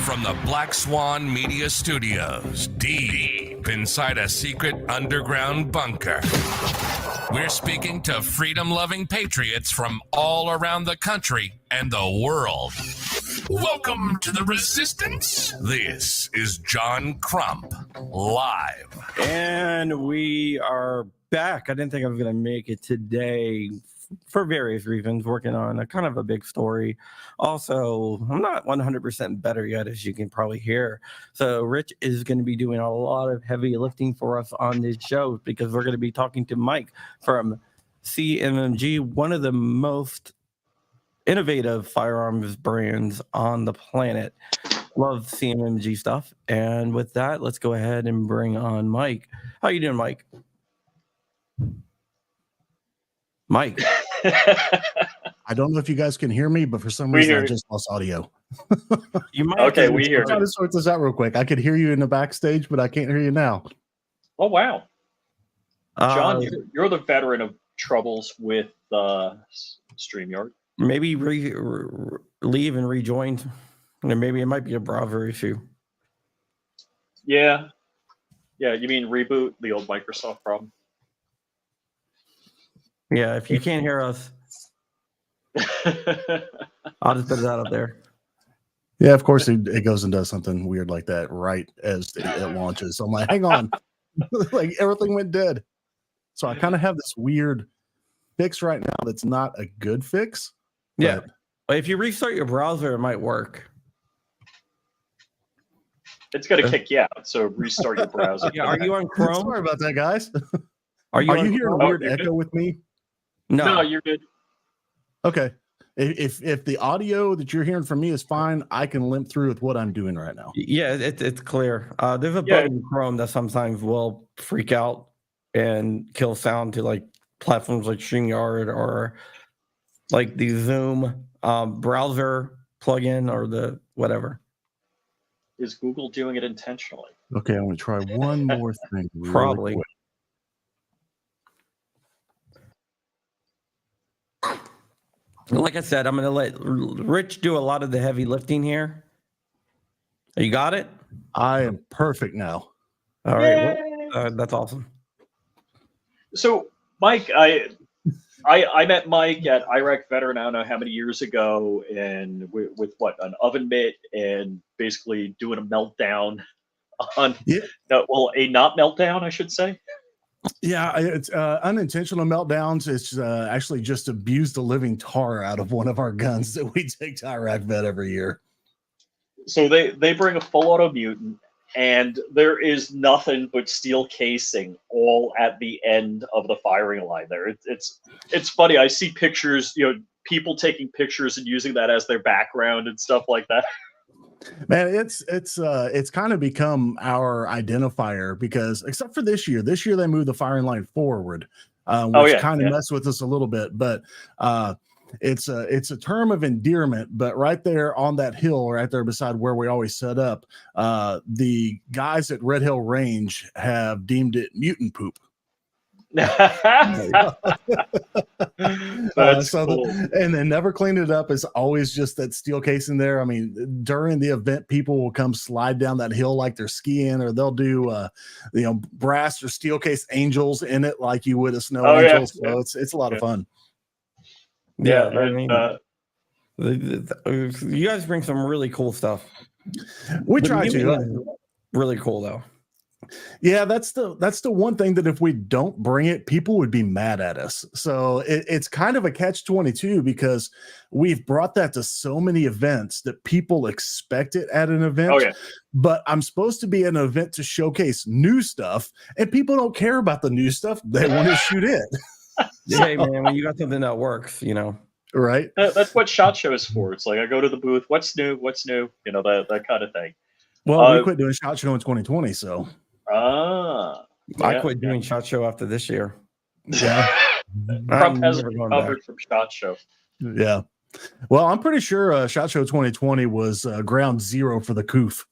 From the Black Swan Media Studios, deep inside a secret underground bunker, we're speaking to freedom-loving patriots from all around the country and the world. Welcome to the Resistance. This is John Crump, live. And we are back. I didn't think I was going to make it today for various reasons, working on a kind of a big story. Also, I'm not 100% better yet, as you can probably hear. So Rich is going to be doing a lot of heavy lifting for us on this show because we're going to be talking to Mike from CMMG, one of the most innovative firearms brands on the planet. Love CMMG stuff. And with that, let's go ahead and bring on Mike. How you doing, Mike? Mike. I don't know if you guys can hear me, but for some reason I just lost audio. You might okay, we hear I'm trying to sort this out real quick. I could hear you in the backstage, but I can't hear you now. Oh, wow. John, you're the veteran of troubles with StreamYard. Maybe leave and rejoin. Or maybe it might be a browser issue. Yeah. Yeah, you mean reboot, the old Microsoft problem? Yeah, if you can't hear us, I'll just put that up there. Yeah, of course it goes and does something weird like that right as it launches. So I'm like, hang on. Like everything went dead. So I kind of have this weird fix right now that's not a good fix. Yeah. But if you restart your browser, it might work. It's going to kick you out, so restart your browser. Yeah, are you on Chrome? Sorry about that, guys. Are you hearing a weird echo good with me? No, you're good. Okay. If the audio that you're hearing from me is fine, I can limp through with what I'm doing right now. Yeah, it's clear. There's a button in Chrome that sometimes will freak out and kill sound to like platforms like StreamYard or like the Zoom browser plugin or the whatever. Is Google doing it intentionally? Okay, I'm going to try one more thing. Probably. Quick. Like I said, I'm going to let Rich do a lot of the heavy lifting here. You got it? I am perfect now. All right. Well, that's awesome. So, Mike, I met Mike at Iraq Veteran, I don't know how many years ago, and with what, an oven mitt, and basically doing a meltdown on, a not meltdown, I should say. Yeah, it's unintentional meltdowns. It's actually just abused the living tar out of one of our guns that we take to Iraq Vet every year. So they bring a full auto mutant, and there is nothing but steel casing all at the end of the firing line there. It's funny. I see pictures, people taking pictures and using that as their background and stuff like that. Man, it's kind of become our identifier because except for this year they moved the firing line forward, which kind of messed with us a little bit, but it's a term of endearment. But right there on that hill, right there beside where we always set up, the guys at Red Hill Range have deemed it mutant poop. That's cool. And they never cleaned it up. It's always just that steel casing there. I mean, during the event, people will come slide down that hill like they're skiing, or they'll do brass or steel case angels in it like you would a snow angel. So it's a lot of fun. Yeah, I mean, you guys bring some really cool stuff. We try to. Really cool though. Yeah, that's the one thing that if we don't bring it, people would be mad at us. So it's kind of a catch-22 because we've brought that to so many events that people expect it at an Oh event. yeah. But I'm supposed to be at an event to showcase new stuff, and people don't care about the new stuff. They want to shoot it. Hey man, when you got something that works, Right? That's what SHOT Show is for. It's like I go to the booth, what's new, that kind of thing. Well, we quit doing SHOT Show in 2020, so I quit doing SHOT Show after this year. yeah. Crump has recovered from SHOT Show. Yeah. Well, I'm pretty sure SHOT Show 2020 was ground zero for the COOF,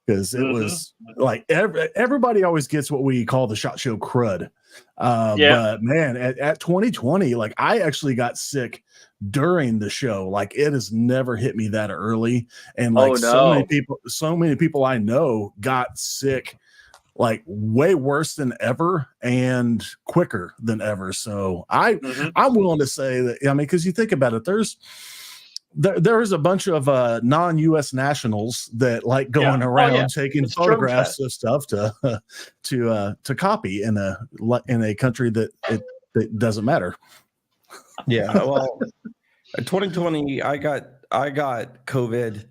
because it was like everybody always gets what we call the SHOT Show crud. But man, at 2020, like I actually got sick during the show. Like it has never hit me that early, and like so many people I know got sick like way worse than ever and quicker than ever. So I'm willing to say that, I mean, because you think about it, there is a bunch of non-U.S. nationals that like going around taking photographs of stuff to copy in a country that it doesn't matter. Yeah, well, 2020, I got COVID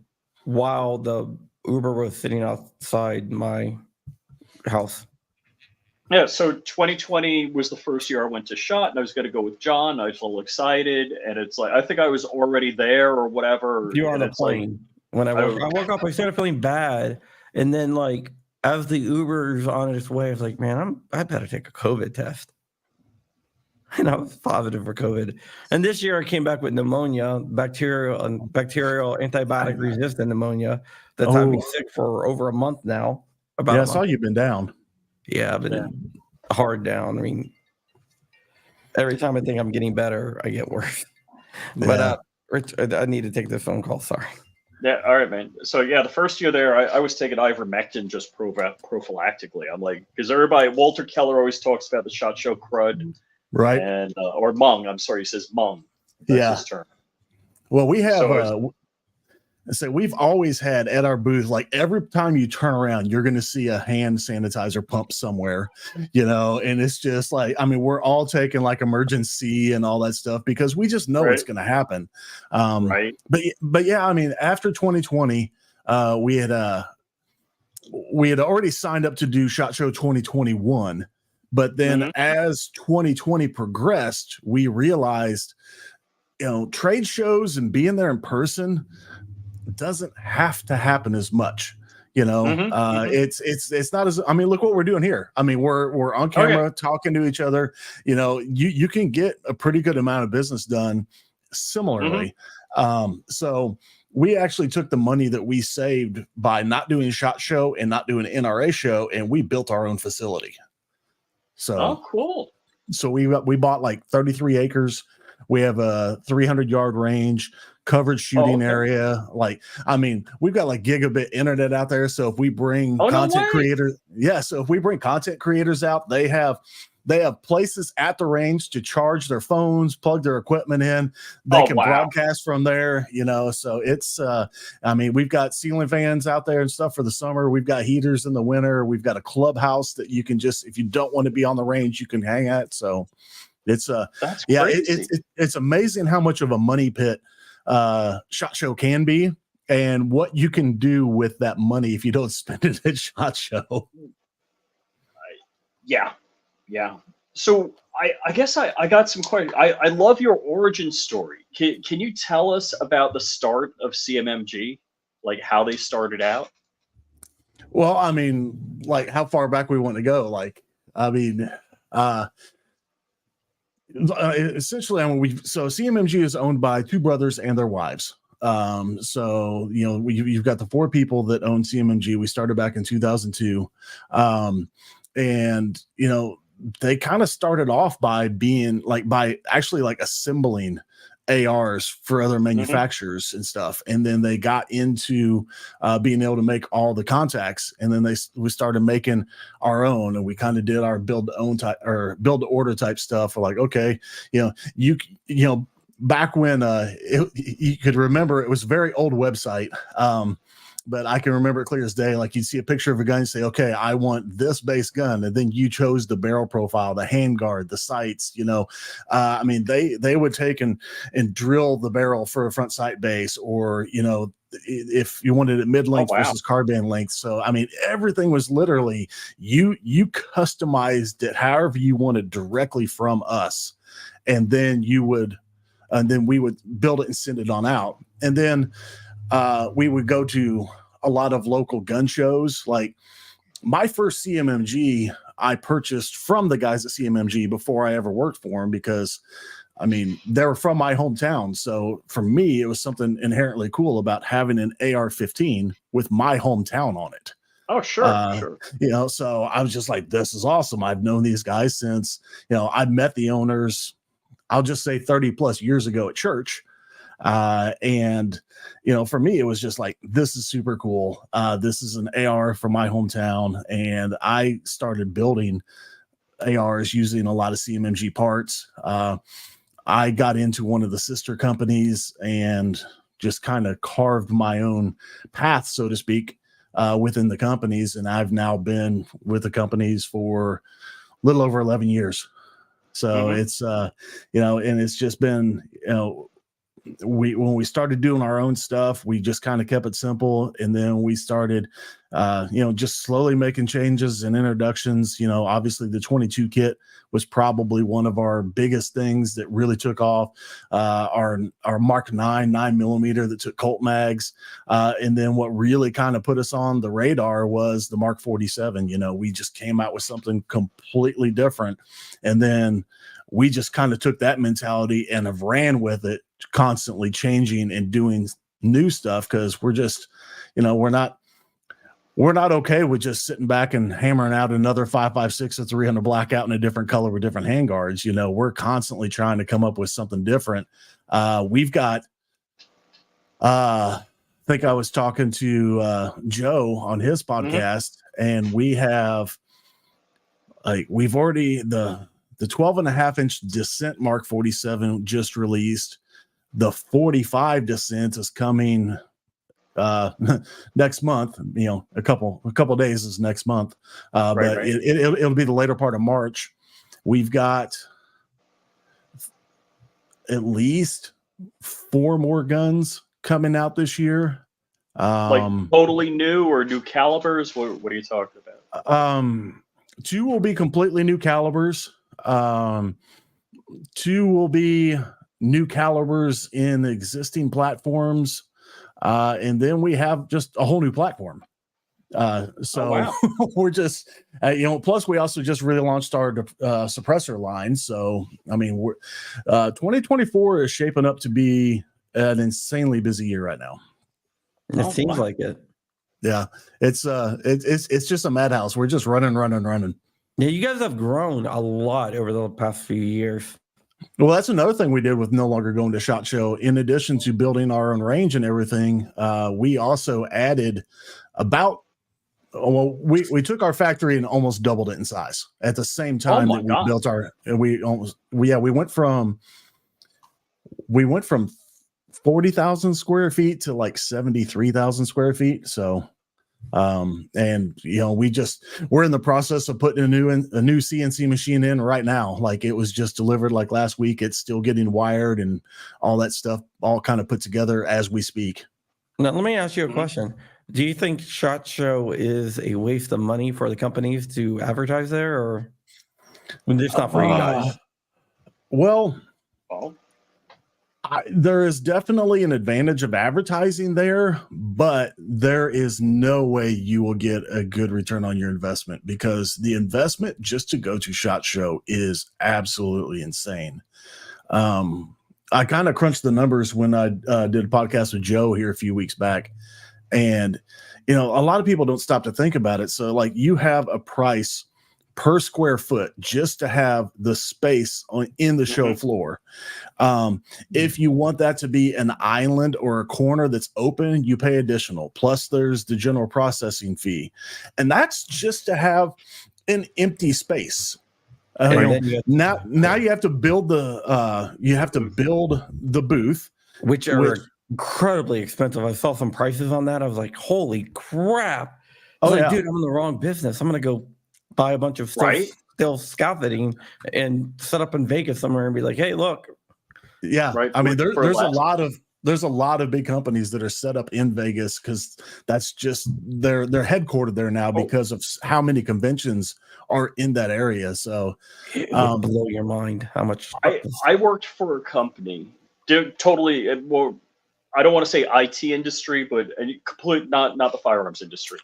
while the Uber was sitting outside my house. Yeah, so 2020 was the first year I went to SHOT, and I was going to go with John. I was a little excited, and it's like I think I was already there or whatever. You were on the plane when I woke up. I started feeling bad, and then like as the Uber's on its way, I was like, "Man, I better take a COVID test." And I was positive for COVID. And this year I came back with pneumonia, bacterial antibiotic resistant pneumonia. That's had me sick for over a month now. I saw you've been down. Yeah, I've been hard down. I mean, every time I think I'm getting better, I get worse. Yeah. But Rich, I need to take this phone call. Sorry. Yeah, all right, man. So yeah, the first year there, I was taking ivermectin just prophylactically. I'm like, because Walter Keller always talks about the SHOT Show crud, right? And or Mung. I'm sorry, he says Mung. That's his term. Well, we have. So we've always had at our booth, like every time you turn around, you're going to see a hand sanitizer pump somewhere, and it's just like, I mean, we're all taking like emergency and all that stuff because we just know it's going to happen. Right. But yeah, I mean, after 2020, we had already signed up to do SHOT Show 2021. But then as 2020 progressed, we realized, trade shows and being there in person doesn't have to happen as much. It's not as, I mean, look what we're doing here. I mean, we're on camera talking to each other. You can get a pretty good amount of business done similarly. So we actually took the money that we saved by not doing SHOT Show and not doing an NRA show, and we built our own facility. So cool. So we bought like 33 acres. We have a 300-yard range, covered shooting area. Like, I mean, we've got like gigabit internet out there. So if we bring content creators, so if we bring content creators out, they have places at the range to charge their phones, plug their equipment in. They can broadcast from there, so it's, I mean, we've got ceiling fans out there and stuff for the summer. We've got heaters in the winter. We've got a clubhouse that you can just, if you don't want to be on the range, you can hang at. So it's, that's crazy. It's amazing how much of a money pit SHOT Show can be and what you can do with that money if you don't spend it at SHOT Show. Yeah. So I guess I got some questions. I love your origin story. Can you tell us about the start of CMMG, like how they started out? Well, I mean, like how far back we want to go. Like, I mean, essentially, I mean, so CMMG is owned by two brothers and their wives. So you've got the four people that own CMMG. We started back in 2002, and they kind of started off by being by assembling ARs for other manufacturers and stuff, and then they got into being able to make all the contacts, and then we started making our own, and we kind of did our build to order type stuff. Like, okay, back when you could remember, it was a very old website. but I can remember it clear as day. Like you'd see a picture of a gun and say, okay, I want this base gun. And then you chose the barrel profile, the handguard, the sights, I mean, they would take and drill the barrel for a front sight base, or, if you wanted it mid length versus carbine length. So, I mean, everything was literally you customized it however you wanted directly from us. And then we would build it and send it on out. And then we would go to a lot of local gun shows. Like my first CMMG, I purchased from the guys at CMMG before I ever worked for them, because I mean, they were from my hometown. So for me, it was something inherently cool about having an AR-15 with my hometown on it. Oh, sure. So I was just like, this is awesome. I've known these guys since, I met the owners, I'll just say 30 plus years ago at church. And for me, it was just like, this is super cool. This is an AR from my hometown. And I started building ARs using a lot of CMMG parts. I got into one of the sister companies and just kind of carved my own path, so to speak, within the companies. And I've now been with the companies for a little over 11 years. So it's, and it's just been, when we started doing our own stuff, we just kind of kept it simple. And then we started, just slowly making changes and introductions. Obviously the 22 kit was probably one of our biggest things that really took off. Our Mark 9mm that took Colt mags. And then what really kind of put us on the radar was the Mark 47. We just came out with something completely different. And then we just kind of took that mentality and have ran with it, constantly changing and doing new stuff, because we're just, we're not okay with just sitting back and hammering out another 5.56 or 300 blackout in a different color with different handguards. We're constantly trying to come up with something different. We've got, I think I was talking to Joe on his podcast, and we have, we've already the 12.5-inch Descent Mark 47 just released. The 45 Descent is coming next month. A couple days is next month, but it'll be the later part of March. We've got at least 4 more guns coming out this year. Like totally new or new calibers? What are you talking about? 2 will be completely new calibers. 2 will be new calibers in existing platforms. And then we have just a whole new platform. We're just, plus we also just relaunched our suppressor line. So, I mean, 2024 is shaping up to be an insanely busy year right now. It seems like it. Yeah. It's just a madhouse. We're just running. Yeah, you guys have grown a lot over the past few years. Well, that's another thing we did with no longer going to SHOT Show. In addition to building our own range and everything, we also added we took our factory and almost doubled it in size at the same time that we built we went from 40,000 square feet to like 73,000 square feet. So, and we're in the process of putting a new CNC machine in right now. Like it was just delivered like last week. It's still getting wired and all that stuff all kind of put together as we speak. Now, let me ask you a question. Do you think SHOT Show is a waste of money for the companies to advertise there, or it's not for you guys? Well, there is definitely an advantage of advertising there, but there is no way you will get a good return on your investment, because the investment just to go to SHOT Show is absolutely insane. I kind of crunched the numbers when I did a podcast with Joe here a few weeks back, and a lot of people don't stop to think about it. So like you have a price per square foot just to have the space in the show floor. If you want that to be an island or a corner that's open, you pay additional. Plus there's the general processing fee. And that's just to have an empty space. Now you have to build the booth, which are incredibly expensive. I saw some prices on that. I was like, holy crap. I was like, dude, I'm in the wrong business. I'm going to go buy a bunch of still scaffolding and set up in Vegas somewhere and be like, hey, look. Yeah. Right. I mean, there's a lot of big companies that are set up in Vegas because that's just they're headquartered there now because of how many conventions are in that area. So it would blow your mind how much. I worked for a company, totally. Well, I don't want to say IT industry, but complete not the firearms industry.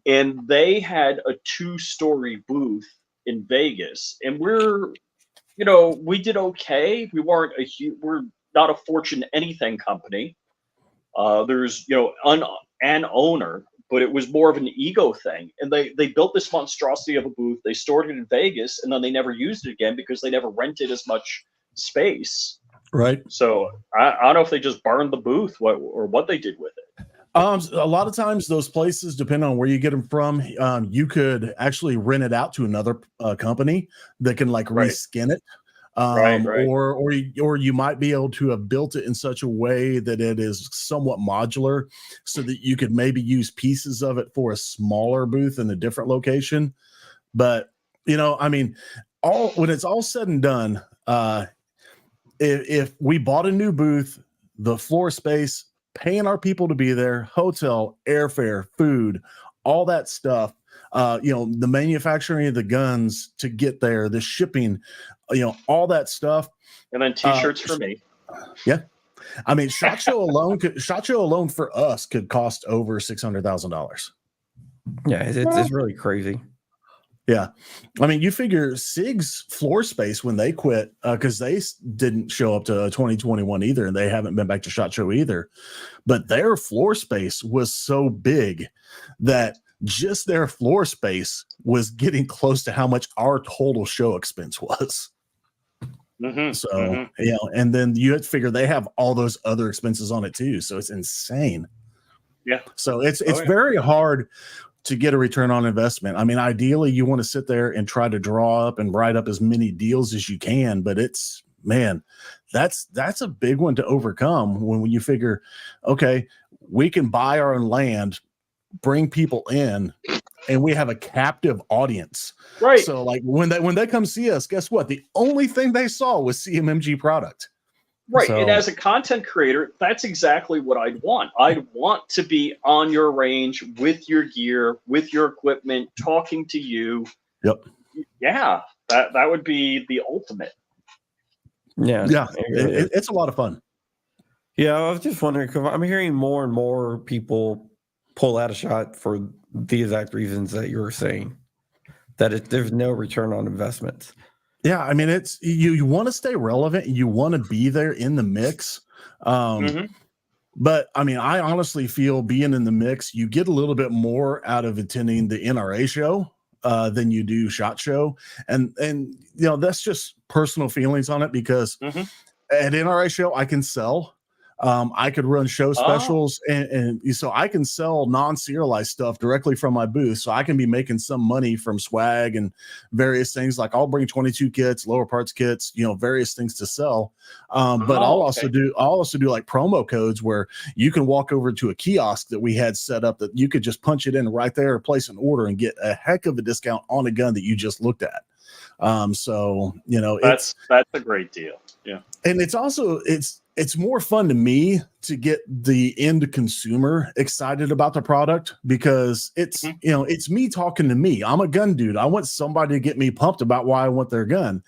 And they had a 2-story booth in Vegas, and we did okay. We weren't we're not a Fortune anything company. There's an owner, but it was more of an ego thing. And they built this monstrosity of a booth. They stored it in Vegas, and then they never used it again because they never rented as much space. Right. So I don't know if they just burned the booth or what they did with it. A lot of times those places, depending on where you get them from, you could actually rent it out to another company that can reskin it. Right. Or you might be able to have built it in such a way that it is somewhat modular so that you could maybe use pieces of it for a smaller booth in a different location. But, I mean, when it's all said and done, if we bought a new booth, the floor space, paying our people to be there, hotel, airfare, food, all that stuff, the manufacturing of the guns to get there, the shipping, all that stuff. And then t-shirts for me. Yeah. I mean, SHOT Show alone for us could cost over $600,000. Yeah, it's really crazy. Yeah. I mean, you figure SIG's floor space when they quit, because they didn't show up to 2021 either, and they haven't been back to SHOT Show either. But their floor space was so big that just their floor space was getting close to how much our total show expense was. And then you have to figure they have all those other expenses on it too. So it's insane. Yeah. So it's very hard to get a return on investment. I mean, ideally you want to sit there and try to draw up and write up as many deals as you can, but that's a big one to overcome when you figure, okay, we can buy our own land, bring people in, and we have a captive audience. Right. So like when they come see us, guess what? The only thing they saw was CMMG product. Right. So, and as a content creator, that's exactly what I'd want. I'd want to be on your range with your gear, with your equipment, talking to you. Yep. Yeah. That would be the ultimate. Yeah. Yeah. It's a lot of fun. Yeah. I was just wondering, because I'm hearing more and more people pull out a shot for the exact reasons that you were saying, that there's no return on investments. Yeah, I mean, it's you want to stay relevant, you want to be there in the mix. But I mean, I honestly feel being in the mix, you get a little bit more out of attending the NRA show than you do SHOT Show. And that's just personal feelings on it, because at NRA show I can sell. I could run show specials and so I can sell non-serialized stuff directly from my booth. So I can be making some money from swag and various things. Like I'll bring 22 kits, lower parts kits, various things to sell. But I'll also do like promo codes where you can walk over to a kiosk that we had set up that you could just punch it in right there, place an order, and get a heck of a discount on a gun that you just looked at. So that's a great deal. Yeah. And it's also it's more fun to me to get the end consumer excited about the product, because it's it's me talking to me. I'm a gun dude. I want somebody to get me pumped about why I want their gun.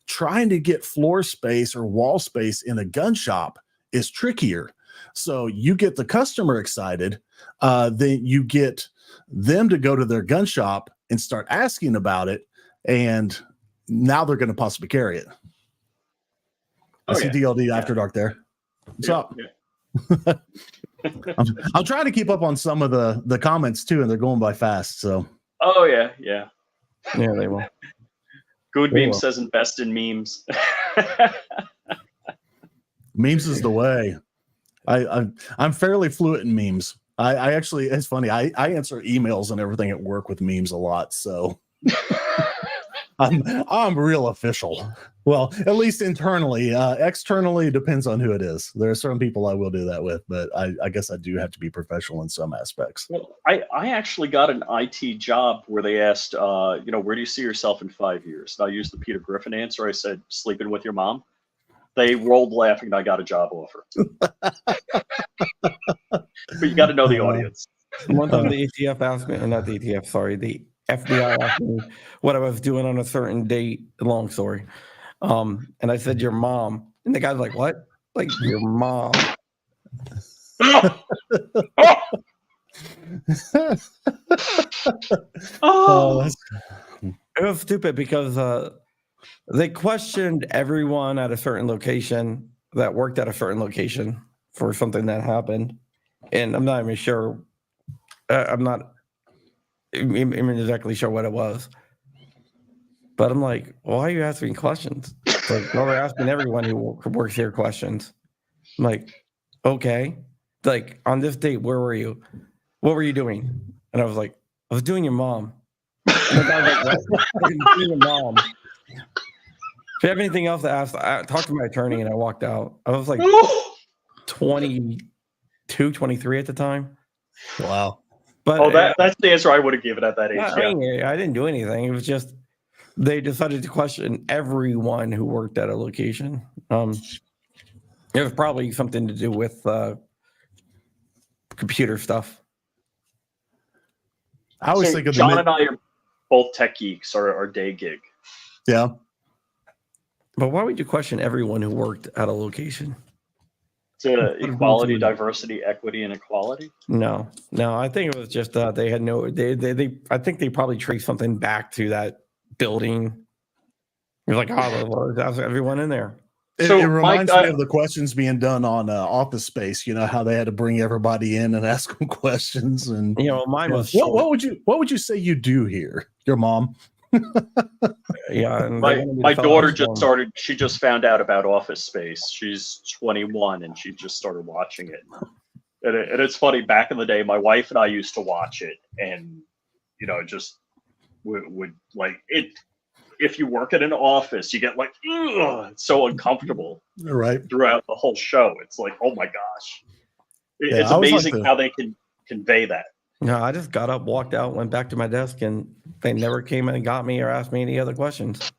Trying to get floor space or wall space in a gun shop is trickier. So you get the customer excited, then you get them to go to their gun shop and start asking about it, and now they're going to possibly carry it. I see DLD After Dark there. What's up? Yeah. I'm trying to keep up on some of the comments too, and they're going by fast. So. Oh yeah. They will. They Good Meme will. says invest in memes. Memes is the way. I'm fairly fluent in memes. I actually, it's funny. I answer emails and everything at work with memes a lot. So. I'm real official. Well, at least internally. Externally, it depends on who it is. There are certain people I will do that with, but I guess I do have to be professional in some aspects. Well, I actually got an IT job where they asked, where do you see yourself in 5 years? And I used the Peter Griffin answer. I said, sleeping with your mom. They rolled laughing and I got a job offer. But you got to know the audience. One time the ATF asked me, not the ATF, sorry, the FBI asked me what I was doing on a certain date. Long story. And I said, your mom. And the guy's like, what? Like, your mom. Oh, it was stupid because they questioned everyone at a certain location that worked at a certain location for something that happened. And I'm not even sure. I'm not even exactly sure what it was. But I'm like, why are you asking questions? Like, well, we're asking everyone who works here questions. I'm like, okay. Like, on this date, where were you? What were you doing? And I was like, I was doing your mom. And the guy was like, what? I was doing your mom. If you have anything else to ask, I talked to my attorney and I walked out. I was like 22, 23 at the time. wow. But that's the answer I would have given at that age. I didn't do anything. It was just they decided to question everyone who worked at a location. It was probably something to do with computer stuff. I always think of John and I are both tech geeks, our day gig. Yeah. But why would you question everyone who worked at a location? To equality, diversity, equity, and equality? No. I think it was just they had no. They I think they probably traced something back to that building. You're like, oh, that's everyone in there. It reminds me of the questions being done on Office Space. You know how they had to bring everybody in and ask them questions, and mine was. What would you say you do here? Your mom. Yeah, and my daughter just started. She just found out about Office Space. She's 21 and she just started watching it. And it's funny. Back in the day, my wife and I used to watch it, and just would like it. If you work at an office, you get like, ugh, it's so uncomfortable. Right. Throughout the whole show, it's like, oh my gosh, it's amazing how they can convey that. No, I just got up, walked out, went back to my desk, and they never came in and got me or asked me any other questions.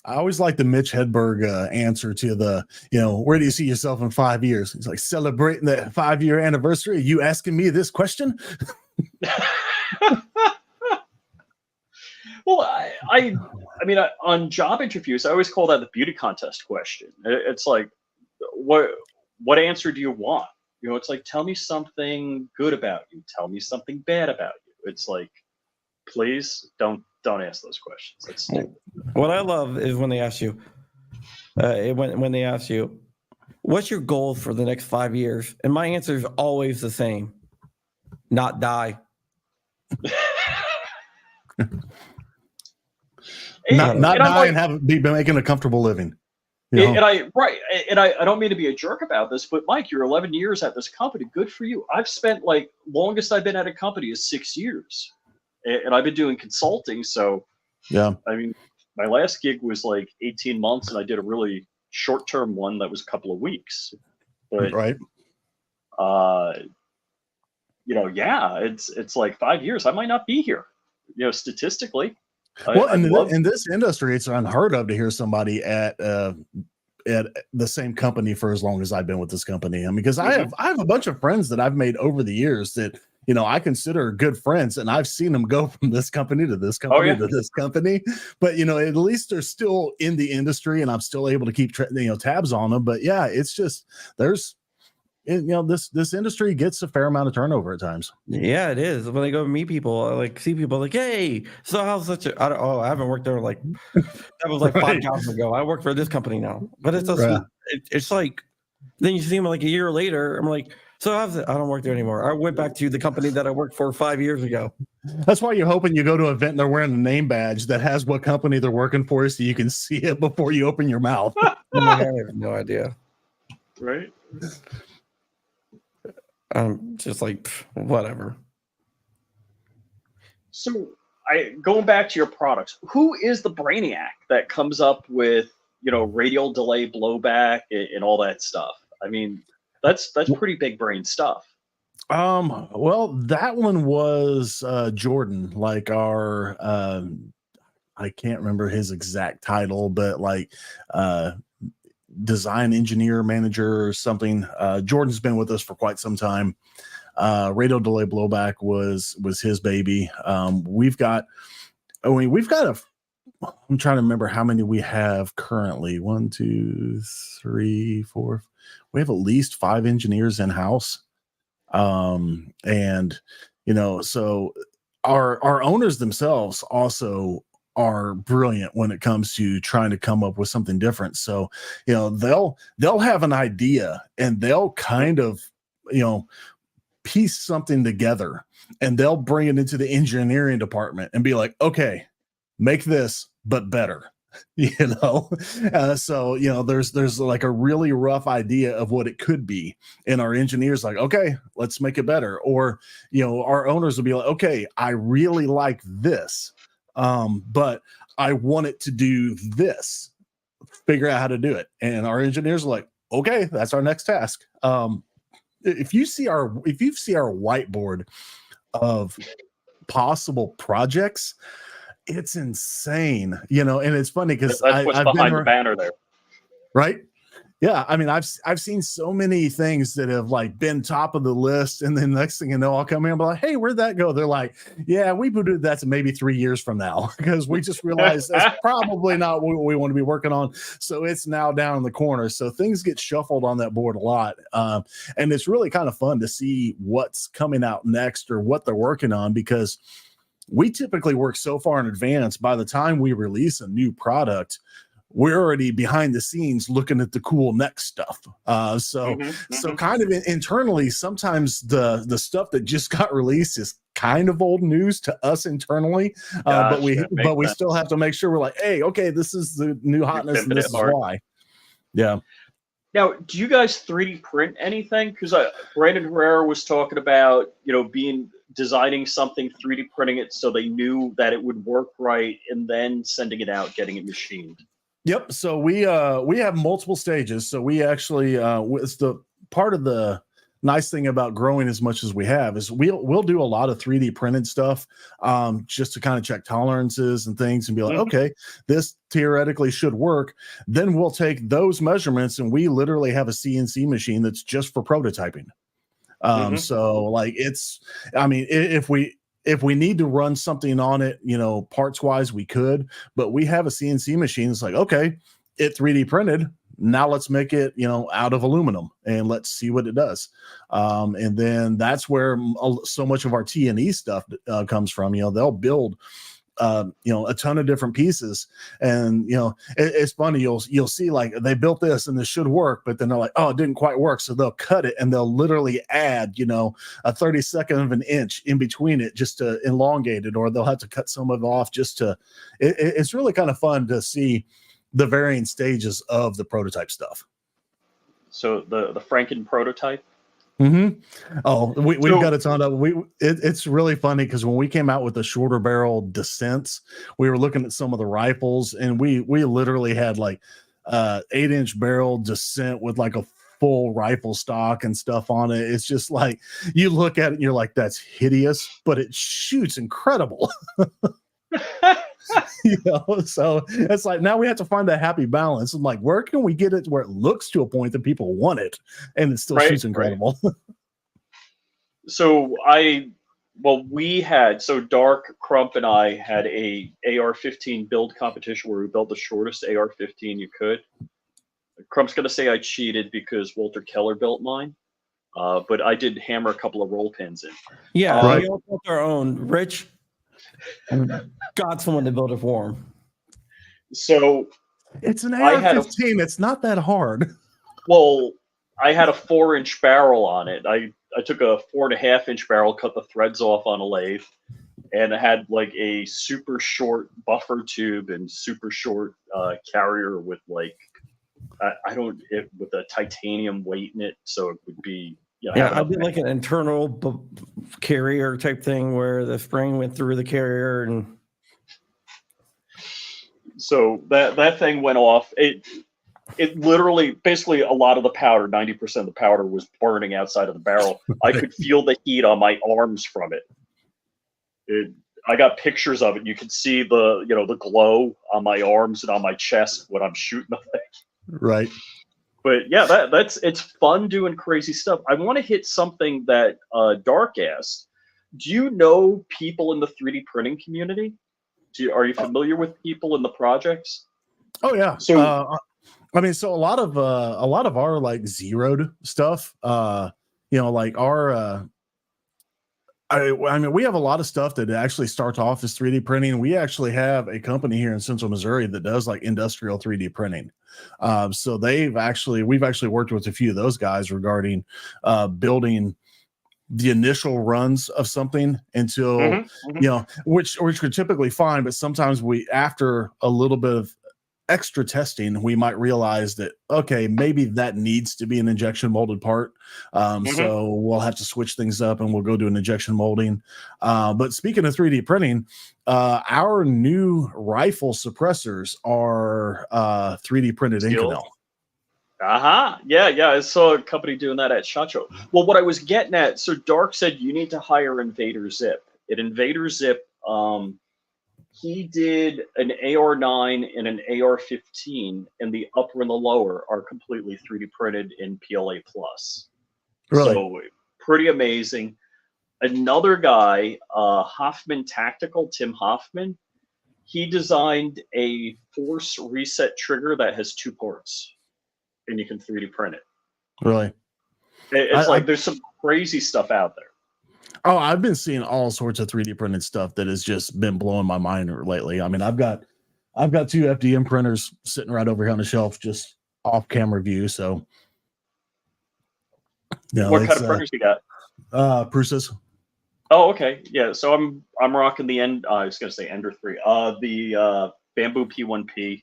I always like the Mitch Hedberg answer to the, where do you see yourself in 5 years? He's like, celebrating the 5-year anniversary. Are you asking me this question? Well, I mean, on job interviews, I always call that the beauty contest question. It's like, what answer do you want? It's like, tell me something good about you. Tell me something bad about you. It's like, please don't ask those questions. That's stupid. What I love is when they ask you, when they ask you, what's your goal for the next 5 years? And my answer is always the same: not die. not die and be making a comfortable living. And I don't mean to be a jerk about this, but Mike, you're 11 years at this company. Good for you. I've spent longest I've been at a company is 6 years, and I've been doing consulting. So yeah, I mean, my last gig was like 18 months, and I did a really short-term one that was a couple of weeks. But right, it's like 5 years. I might not be here, statistically. Well, in this industry, it's unheard of to hear somebody at the same company for as long as I've been with this company. I mean, because I have a bunch of friends that I've made over the years that I consider good friends, and I've seen them go from this company to this company to this company. But at least they're still in the industry, and I'm still able to keep tabs on them. But yeah, it's just this industry gets a fair amount of turnover at times. Yeah, it is. When I go meet people, I see people like, hey, so how's such a? I haven't worked there that was like 5 jobs ago. I work for this company now, but it's just it's like then you see them like a year later. I'm like, so how's it? I don't work there anymore. I went back to the company that I worked for 5 years ago. That's why you're hoping you go to an event and they're wearing a name badge that has what company they're working for, so you can see it before you open your mouth. I have no idea. Right. I'm just like, whatever. So going back to your products, who is the brainiac that comes up with, radial delay blowback and all that stuff? I mean, that's pretty big brain stuff. Well, that one was Jordan, like our I can't remember his exact title, but like design engineer manager or something. Jordan's been with us for quite some time. Radial delay blowback was his baby. We've got I'm trying to remember how many we have currently. 1, 2, 3, 4. We have at least 5 engineers in house. And so our owners themselves also are brilliant when it comes to trying to come up with something different. So, they'll have an idea and they'll kind of, piece something together and they'll bring it into the engineering department and be like, okay, make this, but better. So there's like a really rough idea of what it could be, and our engineers like, okay, let's make it better. Or our owners will be like, okay, I really like this, but I want it to do this. Figure out how to do it, and our engineers are like, okay, that's our next task. If you see our whiteboard of possible projects, it's insane, and it's funny because that's what's behind the banner there, right? Yeah, I mean, I've seen so many things that have like been top of the list, and then next thing you know, I'll come in and be like, "Hey, where'd that go?" They're like, "Yeah, we booted that to maybe 3 years from now because we just realized that's probably not what we want to be working on." So it's now down in the corner. So things get shuffled on that board a lot, and it's really kind of fun to see what's coming out next or what they're working on, because we typically work so far in advance. By the time we release a new product, we're already behind the scenes looking at the cool next stuff. So kind of internally, sometimes the stuff that just got released is kind of old news to us internally. But we still have to make sure we're like, hey, okay, this is the new hotness and this is why. Yeah. Now, do you guys 3D print anything? Because Brandon Herrera was talking about, designing something, 3D printing it so they knew that it would work right, and then sending it out, getting it machined. Yep. So we have multiple stages. So we actually it's the part of the nice thing about growing as much as we have is we'll do a lot of 3D printed stuff, just to kind of check tolerances and things and be like, okay, this theoretically should work. Then we'll take those measurements and we literally have a CNC machine that's just for prototyping. So like if we need to run something on it, parts wise, we could, but we have a CNC machine. It's like, okay, it 3D printed. Now let's make it, out of aluminum and let's see what it does. And then that's where so much of our T&E stuff comes from. They'll build, a ton of different pieces, and it's funny. You'll see like they built this and this should work, but then they're like, oh, it didn't quite work. So they'll cut it and they'll literally add, a 32nd of an inch in between it just to elongate it, or they'll have to cut some of it off just to. It's really kind of fun to see the varying stages of the prototype stuff. So the Franken prototype. Oh, we've got a ton of it's really funny because when we came out with the shorter barrel Descents, we were looking at some of the rifles, and we literally had like 8-inch barrel Descent with like a full rifle stock and stuff on it. It's just like you look at it and you're like, that's hideous, but it shoots incredible. So it's like now we have to find that happy balance. I'm like, where can we get it where it looks to a point that people want it and it still shoots incredible? Right. So Dark, Crump, and I had a AR-15 build competition where we built the shortest AR-15 you could. Crump's gonna say I cheated because Walter Keller built mine, but I did hammer a couple of roll pins in. Yeah, we all built our own. Rich got someone to build it for him. So it's an AR-15. It's not that hard. Well, I had a 4-inch barrel on it. I took a 4.5-inch barrel, cut the threads off on a lathe, and I had like a super short buffer tube and super short carrier with like with a titanium weight in it, so it would be I did like an internal carrier type thing where the spring went through the carrier, and so that thing went off. It literally, basically, a lot of the powder, 90% of the powder, was burning outside of the barrel. I could feel the heat on my arms from it. I got pictures of it. You can see the glow on my arms and on my chest when I'm shooting the thing. Right. But yeah, it's fun doing crazy stuff. I want to hit something that Dark asked. Do you know people in the 3D printing community? Are you familiar with people in the projects? Oh yeah. So I mean, so a lot of our like zeroed stuff, like our I mean, we have a lot of stuff that actually starts off as 3D printing. We actually have a company here in Central Missouri that does like industrial 3D printing. So we've actually worked with a few of those guys regarding building the initial runs of something until which we're typically fine, but sometimes after a little bit of extra testing, we might realize that, okay, maybe that needs to be an injection molded part. So we'll have to switch things up and we'll go do an injection molding. But speaking of 3D printing, our new rifle suppressors are 3D printed Inconel. Yeah. I saw a company doing that at SHOT Show. Well, what I was getting at, so Dark said you need to hire Invader Zip. At Invader Zip, he did an AR-9 and an AR-15, and the upper and the lower are completely 3D printed in PLA+. Really? So pretty amazing. Another guy, Hoffman Tactical, Tim Hoffman, he designed a force reset trigger that has 2 ports, and you can 3D print it. Really? It's there's some crazy stuff out there. Oh, I've been seeing all sorts of 3D printed stuff that has just been blowing my mind lately. I mean, I've got 2 FDM printers sitting right over here on the shelf, just off camera view. So, what kind of printers you got? Prusa's. Oh, okay, yeah. So I'm rocking the I was gonna say Ender 3. The Bamboo P1P.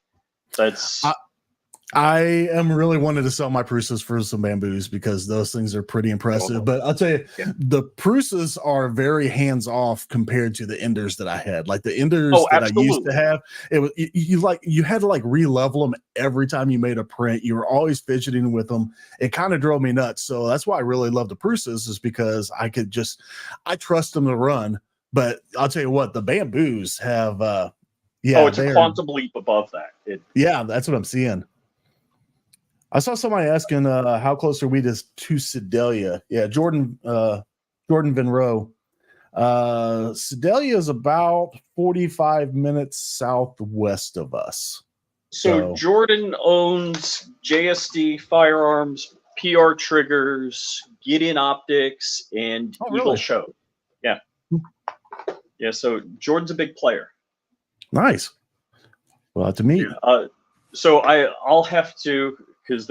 That's. I am really wanting to sell my Prusas for some bamboos because those things are pretty impressive. But I'll tell you, the Prusas are very hands off compared to the Enders that I had. Like the Enders that I used to have, it was you had to like re-level them every time you made a print. You were always fidgeting with them. It kind of drove me nuts. So that's why I really love the Prusas, is because I trust them to run. But I'll tell you what, the bamboos have it's a quantum leap above that. That's what I'm seeing. I saw somebody asking how close are we to Sedalia? Yeah, Jordan Venro. Sedalia is about 45 minutes southwest of us. So Jordan owns JSD Firearms, PR Triggers, Gideon Optics, and Eagle Show. Yeah. Yeah, so Jordan's a big player. Nice. Well, to meet. So I'll have to, because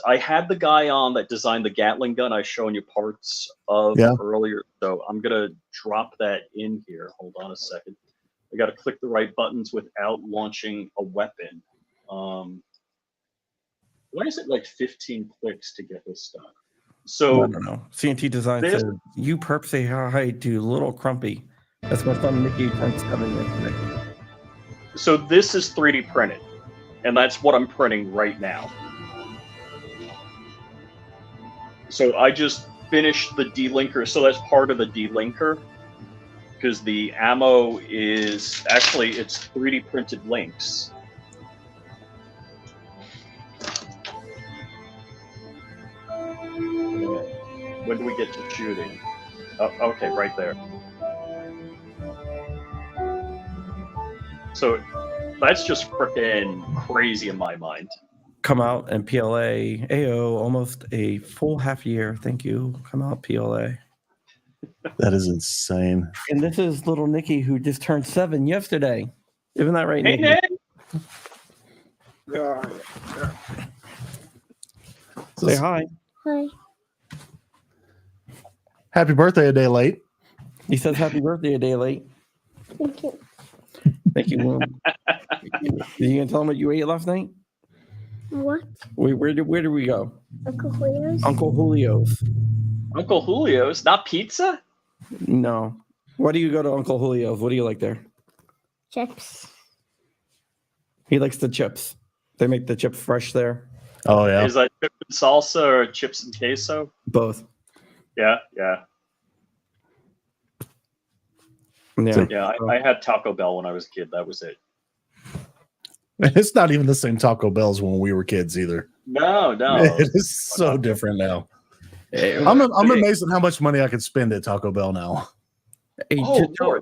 I had the guy on that designed the Gatling gun I was showing you parts of earlier. So I'm going to drop that in here. Hold on a second. I got to click the right buttons without launching a weapon. Why is it like 15 clicks to get this done? So I don't know. CNT Design says, you perp say hi to little Crumpy. That's my son Mickey turned 7 yesterday. So this is 3D printed, and that's what I'm printing right now. So I just finished the delinker. So that's part of the delinker, because the ammo is actually, it's 3D printed links. When do we get to shooting? Oh, okay, right there. So that's just freaking crazy in my mind. Come out and PLA AO almost a full half year. Thank you. Come out PLA. That is insane. And this is little Nikki, who just turned 7 yesterday. Isn't that right, Hey, Nikki? Nick. Say hi. Hi. Happy birthday a day late. He says happy birthday a day late. Thank you. Thank you. You gonna tell him what you ate last night? What? Where did we go? Uncle Julio's? Uncle Julio's. Uncle Julio's, not pizza? No. Why do you go to Uncle Julio's? What do you like there? Chips. He likes the chips. They make the chips fresh there. Oh yeah. Is that chips and salsa or chips and queso? Both. Yeah. Yeah. Yeah, I had Taco Bell when I was a kid. That was it. It's not even the same Taco Bells when we were kids either. No. It is so different now. I'm amazed at how much money I could spend at Taco Bell now. Hey, Oh,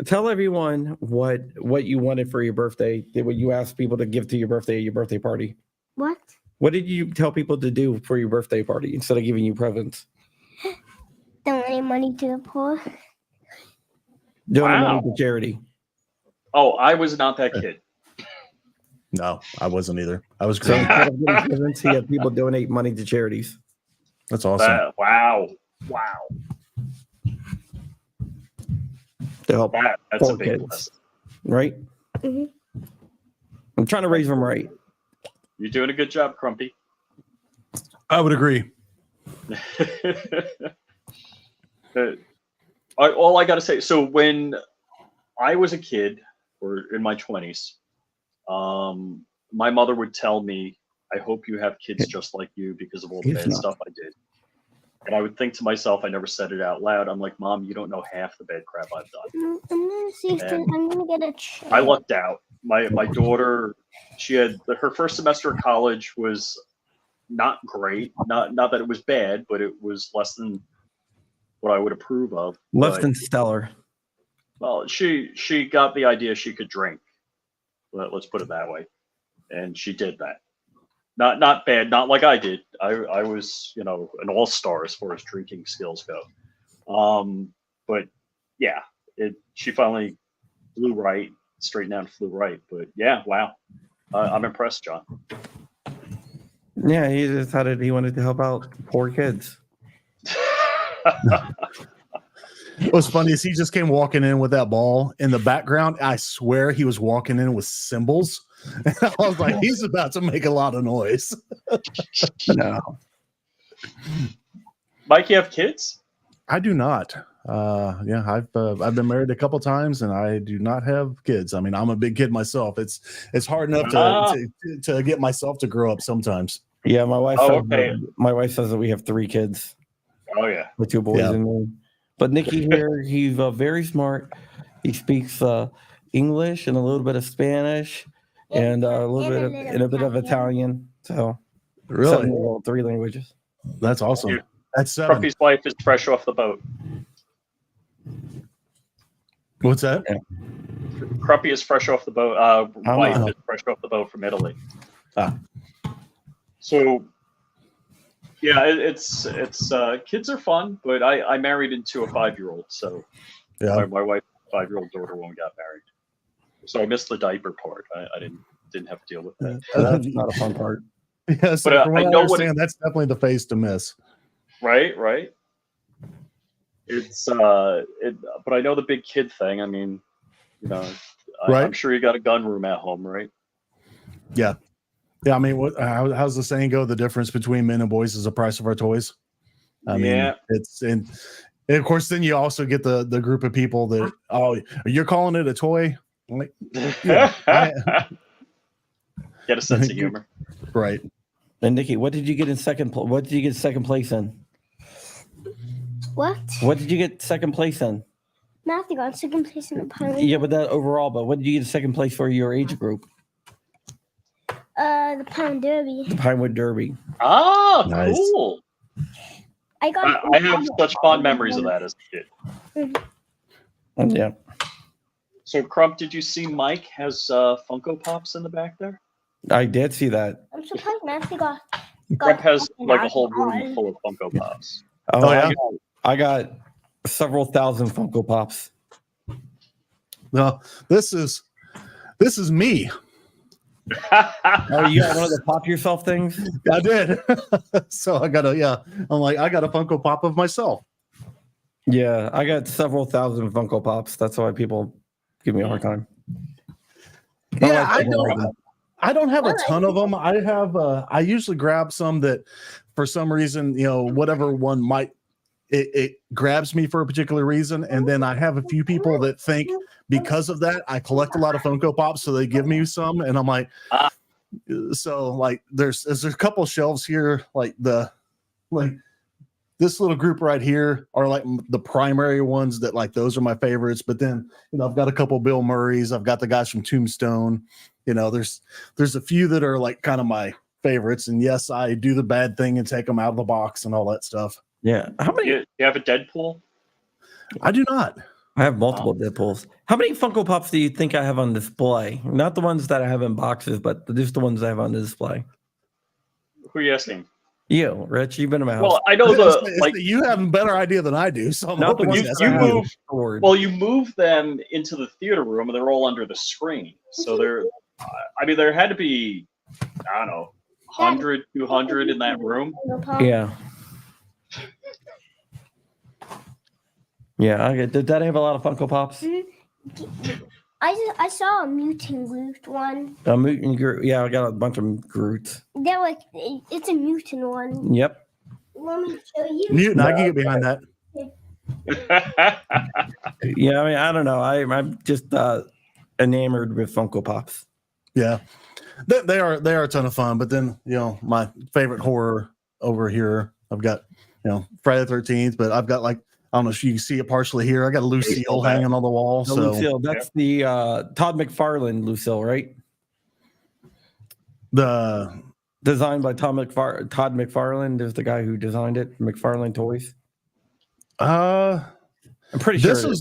tell everyone what you wanted for your birthday. What you asked people to give to your birthday party. What? What did you tell people to do for your birthday party instead of giving you presents? Donate money to the poor. Donate Wow. money to charity. Oh, I was not that kid. No, I wasn't either. I was So great. instead of getting presents, he had people donate money to charities. That's awesome. Wow. To help That's a poor big kids, blessing. right? Mhm. I'm trying to raise them right. You're doing a good job, Crumpy. I would agree. All I got to say, so when I was a kid, or in my 20s, my mother would tell me, I hope you have kids just like you because of all the It's bad not. stuff I did. And I would think to myself, I never said it out loud. I'm like, Mom, you don't know half the bad crap I've done. I'm gonna see if And I'm gonna get a chair. I lucked out. My daughter, she had her first semester of college was not great. Not that it was bad, but it was less than what I would approve of. Less But, than stellar. well, she got the idea she could drink. Let's put it that way, and she did that. Not bad, not like I did. I was, an all-star as far as drinking skills go. But yeah, she finally flew right, straightened out and flew right. But yeah, wow. I'm impressed, John. Yeah, he decided he wanted to help out poor kids. What's funny is he just came walking in with that ball in the background. I swear he was walking in with cymbals. And I was like, he's about to make a lot of noise. No. Mike, you have kids? I do not. Yeah, I've been married a couple times, and I do not have kids. I mean, I'm a big kid myself. It's hard enough to get myself to grow up sometimes. Yeah, my wife. Oh, says okay. my wife says that we have 3 kids, Oh yeah. with 2 boys Yeah. and me. But Nikki here, he's very smart. He speaks English and a little bit of Spanish and a little bit of Italian. So Really, 3 languages. that's awesome. Dude, That's 7. Crumpy's wife is fresh off the boat. What's that? Crumpy is fresh off the boat. Wife wow. is fresh off the boat from Italy. Ah. So yeah, it's kids are fun, but I married into a 5-year-old, so Yeah. my wife's 5-year-old daughter won't got married. So I missed the diaper part. I didn't have to deal with that. That's not a fun part. Yeah, so But, from what I I know what understand, that's definitely the phase to miss. Right. It's but I know the big kid thing. I mean, Right. I'm sure you got a gun room at home, right? Yeah. I mean, how's the saying go? The difference between men and boys is the price of our toys. I mean, it's and of course, then you also get the group of people that you're calling it a toy, like, yeah, Get a sense of humor. right. And Nikki, what did you get in second? What did you get second place in? What? What did you get second place in? Matthew got second place in the pilot. Yeah, but that overall. But what did you get second place for your age group? The Pound Derby. The Pinewood Derby. Ah, Nice. cool. I got. I have such fond memories of that as a kid. Yeah. So, Crump, did you see Mike has Funko Pops in the back there? I did see that. I'm surprised Matthew got. Crump has fucking like a whole room alcohol. full of Funko Pops. Oh, yeah? I got several thousand Funko Pops. No, this is me. Oh, you got one of the pop yourself things? I did. So I got I'm like, I got a Funko Pop of myself. Yeah, I got several thousand Funko Pops. That's why people give me a hard time. Yeah, like I don't have a ton of them. I usually grab some that for some reason, whatever one might it grabs me for a particular reason. And then I have a few people that think because of that, I collect a lot of Funko Pops, so they give me some, and I'm like, so like there's a couple shelves here, like this little group right here are like the primary ones that like those are my favorites. But then I've got a couple Bill Murrays, I've got the guys from Tombstone. There's a few that are like kind of my favorites, and yes, I do the bad thing and take them out of the box and all that stuff. Yeah. How many? You have a Deadpool? I do not. I have multiple Deadpools. How many Funko Pops do you think I have on display? Not the ones that I have in boxes, but just the ones I have on display. Who are you asking? You, Rich, you've been in my house. Well, I know you have a better idea than I do. So I'm Not the hoping ones you move. Well, you move them into the theater room, and they're all under the screen. So there had to be, I don't know, 100, 200 in that room. Yeah. Yeah, okay. Did that have a lot of Funko Pops? I saw a mutant Groot one. A mutant Groot. Yeah, I got a bunch of Groots. They're like, it's a mutant one. Yep. Let me show you. Mutant, I can get behind that. Yeah, I mean, I don't know. I'm just enamored with Funko Pops. Yeah, they are a ton of fun. But then my favorite horror over here, I've got Friday the 13th, but I've got like, I don't know if you can see it partially here. I got a Lucille hanging on the wall. The Lucille, that's the Todd McFarlane Lucille, right? The designed by Todd McFarlane is the guy who designed it. McFarlane Toys. I'm pretty sure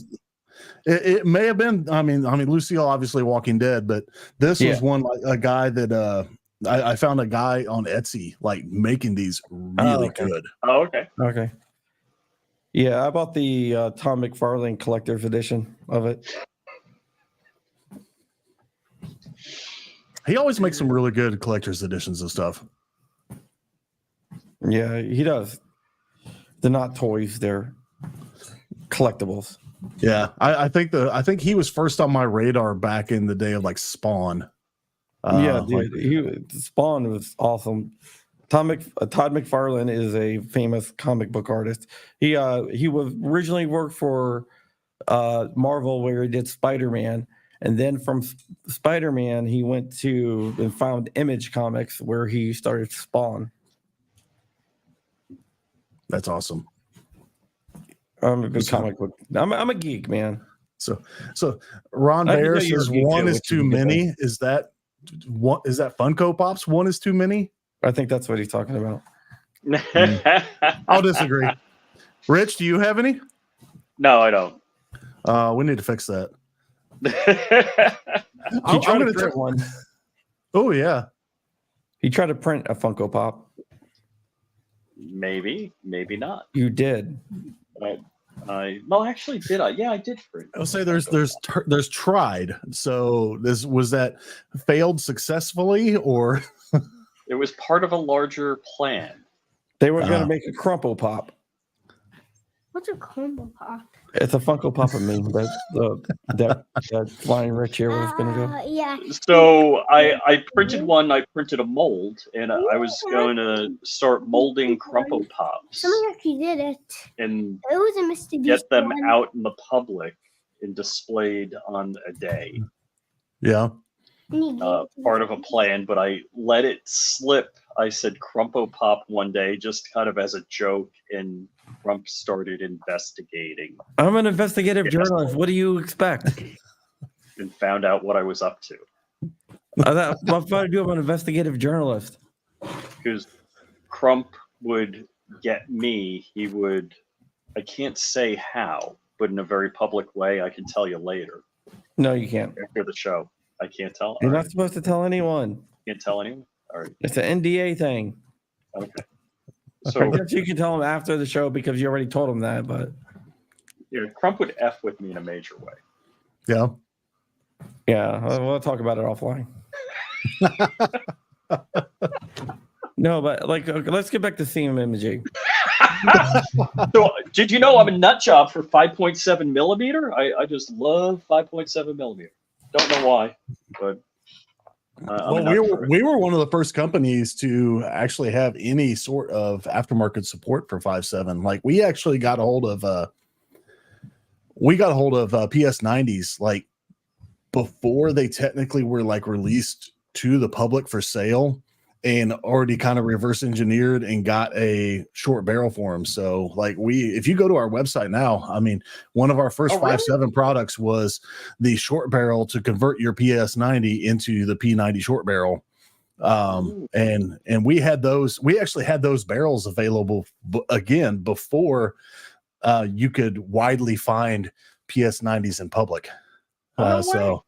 it may have been. I mean, Lucille obviously Walking Dead, but this was one like a guy that I found a guy on Etsy like making these really good. Oh, okay. Okay. Yeah, I bought the Tom McFarlane collector's edition of it. He always makes some really good collector's editions of stuff. Yeah, he does. They're not toys; they're collectibles. Yeah, I think he was first on my radar back in the day of like Spawn. Yeah, dude, Spawn was awesome. Todd McFarlane is a famous comic book artist. He was originally worked for Marvel, where he did Spider-Man, and then from Spider-Man he went to and found Image Comics, where he started Spawn. That's awesome. I'm a good comic book. I'm a geek, man. So Ron Bear says one is too many. Is that Funko Pops? One is too many. I think that's what he's talking about. I'll disagree. Rich, do you have any? No, I don't. We need to fix that. He tried to print one. Oh yeah. He tried to print a Funko Pop. Maybe not. You did. No, actually, did I? Yeah, I did print. I'll say there's tried. So was that failed successfully or? It was part of a larger plan. They were going to make a Crumple Pop. What's a Crumple Pop? It's a Funko Pop of me that Flying Rich here was going to go. Yeah. So I printed one. I printed a mold, and I was going to start molding Crumple Pops. Someone actually did it. And it was a mystery. Get them out in the public and displayed on a day. Yeah. Part of a plan, but I let it slip. I said Crumpo Pop one day, just kind of as a joke, and Crump started investigating. I'm an investigative journalist. What do you expect? And found out what I was up to. What I do? I'm an investigative journalist. Because Crump would get me. He would. I can't say how, but in a very public way. I can tell you later. No, you can't. After the show. I can't tell. You're not supposed to tell anyone. Can't tell anyone? All right. It's an NDA thing. Okay. I So guess you can tell them after the show because you already told them that, but Crump would F with me in a major way. Yeah. Yeah, we'll talk about it offline. No, but let's get back to CMMG. So, did you know I'm a nut job for 5.7 millimeter? I just love 5.7 millimeter. Don't know why, but Well, we were one of the first companies to actually have any sort of aftermarket support for 5.7. Like we actually got a hold of PS90s like before they technically were like released to the public for sale, and already kind of reverse engineered and got a short barrel for them. So like if you go to our website now, I mean, one of our first 5.7 products was the short barrel to convert your PS90 into the P90 short barrel. And we actually had those barrels available again before you could widely find PS90s in public. So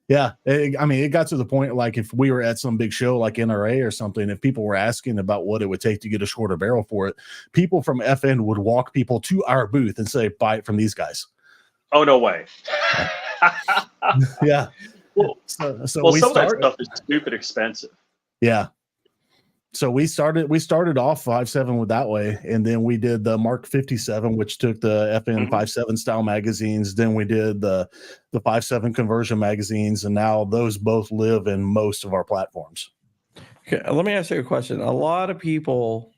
yeah, it got to the point like if we were at some big show like NRA or something, if people were asking about what it would take to get a shorter barrel for it, people from FN would walk people to our booth and say, buy it from these guys. Oh, no way. Yeah. Well, some of that stuff is stupid expensive. Yeah. So we started off 5.7 with that way, and then we did the Mark 57, which took the FN 5.7 style magazines. Then we did the 5.7 conversion magazines, and now those both live in most of our platforms. Okay, let me ask you a question. A lot of people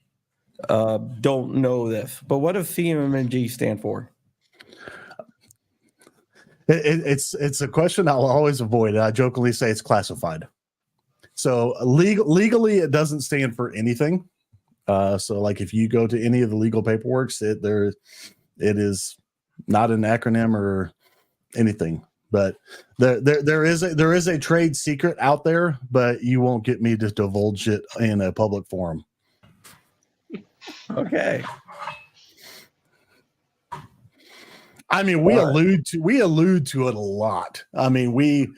don't know this, but what does CMMG stand for? It's a question I'll always avoid. I jokingly say it's classified. So legally, it doesn't stand for anything. So like if you go to any of the legal paperwork, it is not an acronym or anything. But there is a trade secret out there, but you won't get me to divulge it in a public forum. Okay. I mean, we allude to it a lot. I mean, we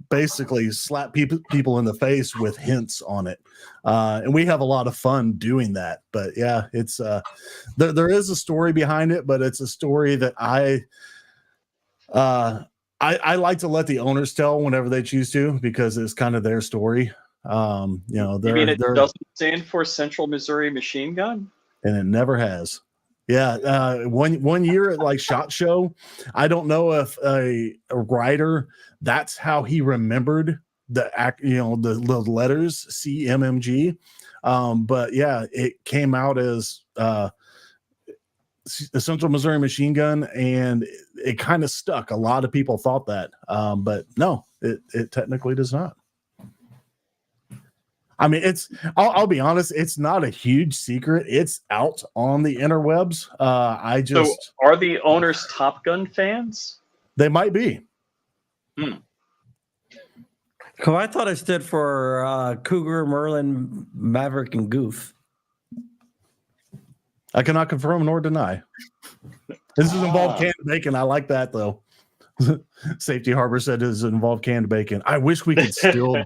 basically slap people in the face with hints on it, and we have a lot of fun doing that. But yeah, it's there is a story behind it, but it's a story that I like to let the owners tell whenever they choose to, because it's kind of their story. You mean it doesn't stand for Central Missouri Machine Gun? And it never has. Yeah, one year at like SHOT Show, I don't know if a writer, that's how he remembered the letters CMMG, but yeah, it came out as Central Missouri Machine Gun, and it kind of stuck. A lot of people thought that, but no, it technically does not. I mean, I'll be honest, it's not a huge secret. It's out on the interwebs. So are the owners Top Gun fans? They might be. So I thought it stood for Cougar, Merlin, Maverick, and Goof. I cannot confirm nor deny. This is involved canned bacon. I like that though. Safety Harbor said it involved canned bacon. I wish we could still.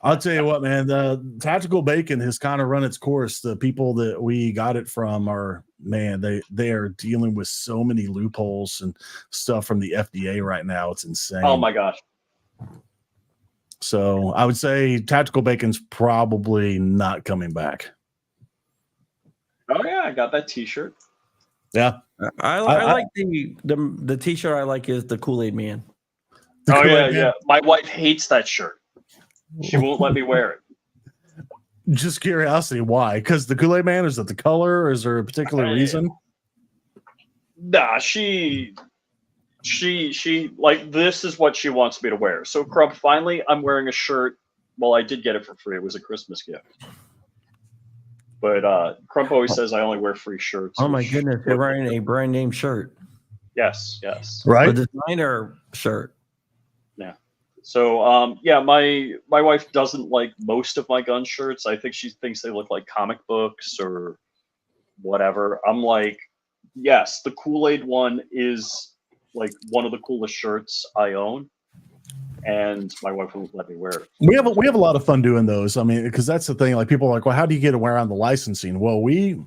I'll tell you what, man, the tactical bacon has kind of run its course. The people that we got it from are, man, they are dealing with so many loopholes and stuff from the FDA right now. It's insane. Oh my gosh. So I would say tactical bacon's probably not coming back. Oh yeah, I got that T-shirt. Yeah. I like the T-shirt I like is the Kool-Aid Man. Yeah. My wife hates that shirt. She won't let me wear it. Just curiosity, why? Because the Kool-Aid Man, is it the color, or is there a particular reason? Nah, she like, this is what she wants me to wear. So Crump, finally I'm wearing a shirt. Well, I did get it for free. It was a Christmas gift. But Crump always says I only wear free shirts. Oh my goodness, you're wearing a brand name shirt. Yes. Right. A designer shirt. Yeah. So my wife doesn't like most of my gun shirts. I think she thinks they look like comic books or whatever. I'm like, yes, the Kool-Aid one is like one of the coolest shirts I own, and my wife won't let me wear it. We have a lot of fun doing those. I mean, because that's the thing. Like, people are like, well, how do you get around the licensing? Well, we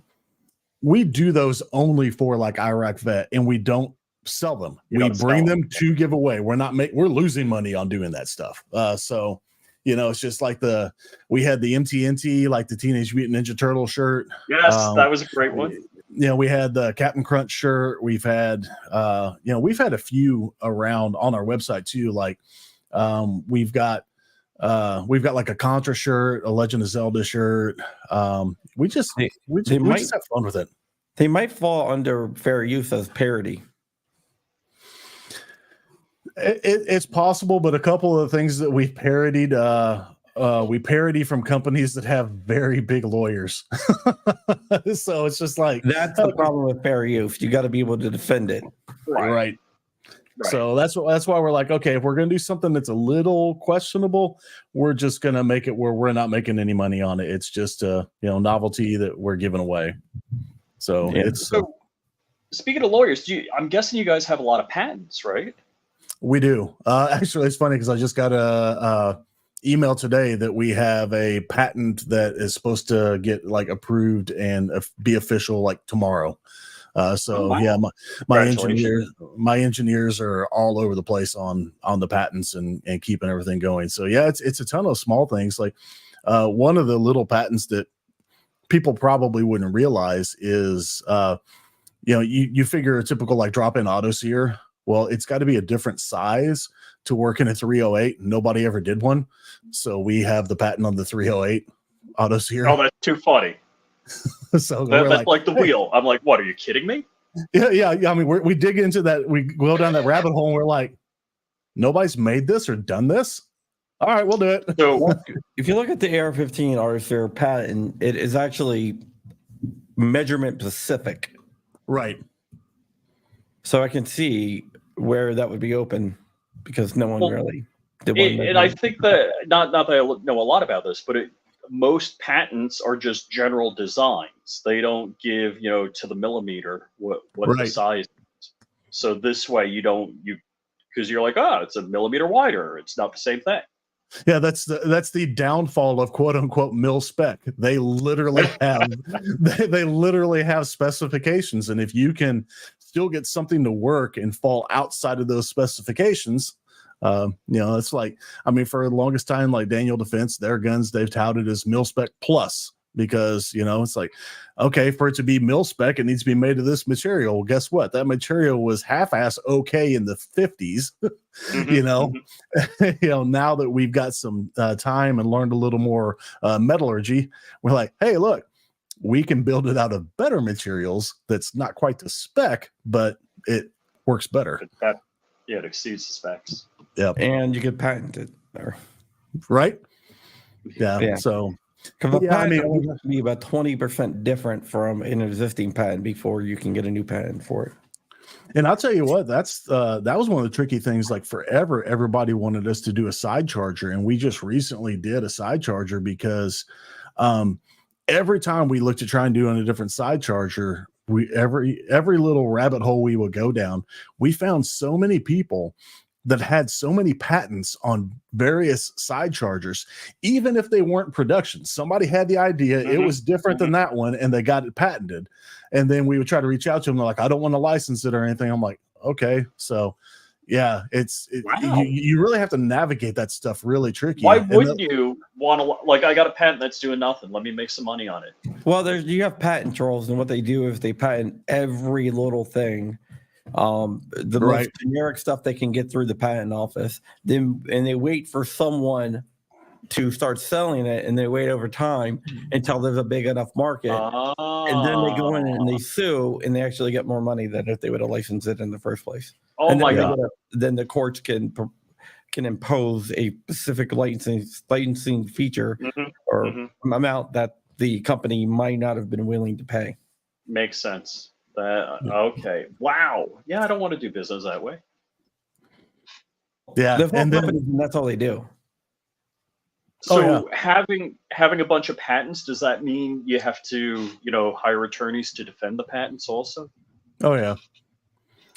do those only for like Iraq Vet, and we don't sell them. We bring them to give away. We're losing money on doing that stuff. So it's just like we had the MTNT, like the Teenage Mutant Ninja Turtle shirt. Yes, that was a great one. We had the Captain Crunch shirt. We've had a few around on our website too. Like We've got like a Contra shirt, a Legend of Zelda shirt. We just have fun with it. They might fall under fair use as parody. It's possible, but a couple of the things that we've parodied, we parody from companies that have very big lawyers. So it's just like that's the problem with fair use. You got to be able to defend it. Right. So that's why we're like, okay, if we're gonna do something that's a little questionable, we're just gonna make it where we're not making any money on it. It's just a novelty that we're giving away. So it's. So, speaking of lawyers, I'm guessing you guys have a lot of patents, right? We do. Actually, it's funny because I just got a email today that we have a patent that is supposed to get like approved and be official like tomorrow. My engineers are all over the place on the patents and keeping everything going. So yeah, it's a ton of small things. Like one of the little patents that people probably wouldn't realize is you figure a typical like drop-in auto sear. Well, it's got to be a different size to work in a 308. Nobody ever did one. So we have the patent on the 308 auto sear. Oh, that's too funny. So that's like the wheel. I'm like, what? Are you kidding me? Yeah. I mean, we dig into that. We go down that rabbit hole and we're like, nobody's made this or done this. All right, we'll do it. So if you look at the AR-15 auto sear patent, it is actually measurement specific. Right. So I can see where that would be open because no one really did one. And I think that not that I know a lot about this, but most patents are just general designs. They don't give to the millimeter what the size is. So this way because you're like, it's a millimeter wider. It's not the same thing. Yeah, that's the downfall of quote unquote mil spec. They literally have they literally have specifications, and if you can still get something to work and fall outside of those specifications, it's like, I mean, for the longest time, like Daniel Defense, their guns they've touted as mil spec plus because it's like, okay, for it to be mil spec, it needs to be made of this material. Well, guess what? That material was half-ass okay in the 50s. Now that we've got some time and learned a little more metallurgy, we're like, hey, look, we can build it out of better materials. That's not quite the spec, but it works better. It exceeds the specs. Yep. And you get patented there. Right? Yeah. So I mean, it has to be about 20% different from an existing patent before you can get a new patent for it. And I'll tell you what, that was one of the tricky things. Like forever, everybody wanted us to do a side charger, and we just recently did a side charger because every time we looked to try and do on a different side charger, every little rabbit hole we would go down, we found so many people that had so many patents on various side chargers, even if they weren't production. Somebody had the idea, it was different than that one, and they got it patented. And then we would try to reach out to them. They're like, I don't want to license it or anything. I'm like, okay. So yeah, you really have to navigate that stuff really tricky. Why wouldn't you want to, like, I got a patent that's doing nothing. Let me make some money on it. Well, you have patent trolls, and what they do is they patent every little thing. The most generic stuff they can get through the patent office, and they wait for someone to start selling it, and they wait over time until there's a big enough market, and then they go in and they sue, and they actually get more money than if they would have licensed it in the first place. Oh my God! Then the courts can impose a specific licensing feature or amount that the company might not have been willing to pay. Makes sense. Okay. Wow. Yeah, I don't want to do business that way. Yeah, and that's all they do. So having a bunch of patents, does that mean you have to, hire attorneys to defend the patents also? Oh yeah.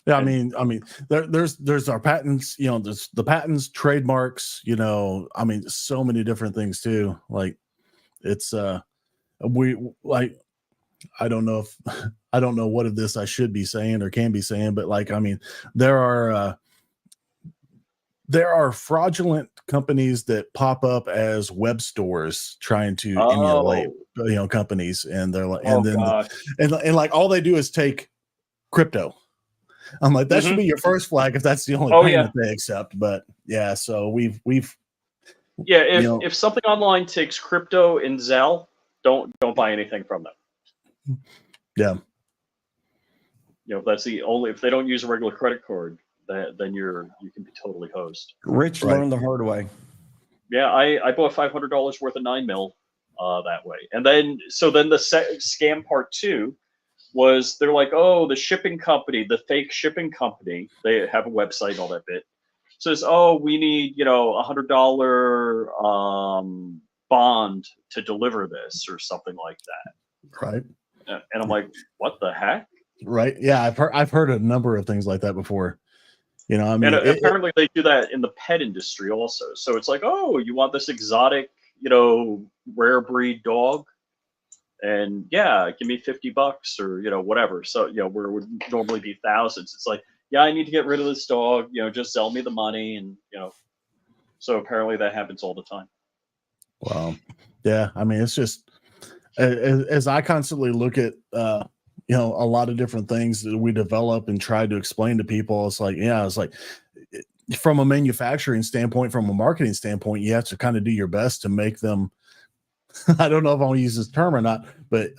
Yeah, I mean, there's our patents, there's the patents, trademarks, so many different things too. Like it's I don't know what of this I should be saying or can be saying, but there are fraudulent companies that pop up as web stores trying to emulate, companies, and they're like, and like all they do is take crypto. I'm like, that should be your first flag if that's the only payment they accept. But yeah, so we've if something online takes crypto and Zelle, don't buy anything from them. Yeah. That's the only, if they don't use a regular credit card, then you can be totally hosed. Rich learned the hard way. Yeah, I bought $500 worth of 9mm that way. And then the scam part 2 was they're like, oh, the shipping company, the fake shipping company, they have a website and all that bit, says, oh, we need, $100 bond to deliver this or something like that. Right. And I'm like, what the heck? Right. Yeah, I've heard a number of things like that before. I mean, and apparently they do that in the pet industry also. So it's like, oh, you want this exotic, rare breed dog? And yeah, give me $50 or, whatever. So, where it would normally be thousands. It's like, yeah, I need to get rid of this dog, just sell me the money. And, so apparently that happens all the time. Wow. Yeah. I mean, it's just, as I constantly look at, a lot of different things that we develop and try to explain to people, it's like from a manufacturing standpoint, from a marketing standpoint, you have to kind of do your best to make them, I don't know if I want to use this term or not, but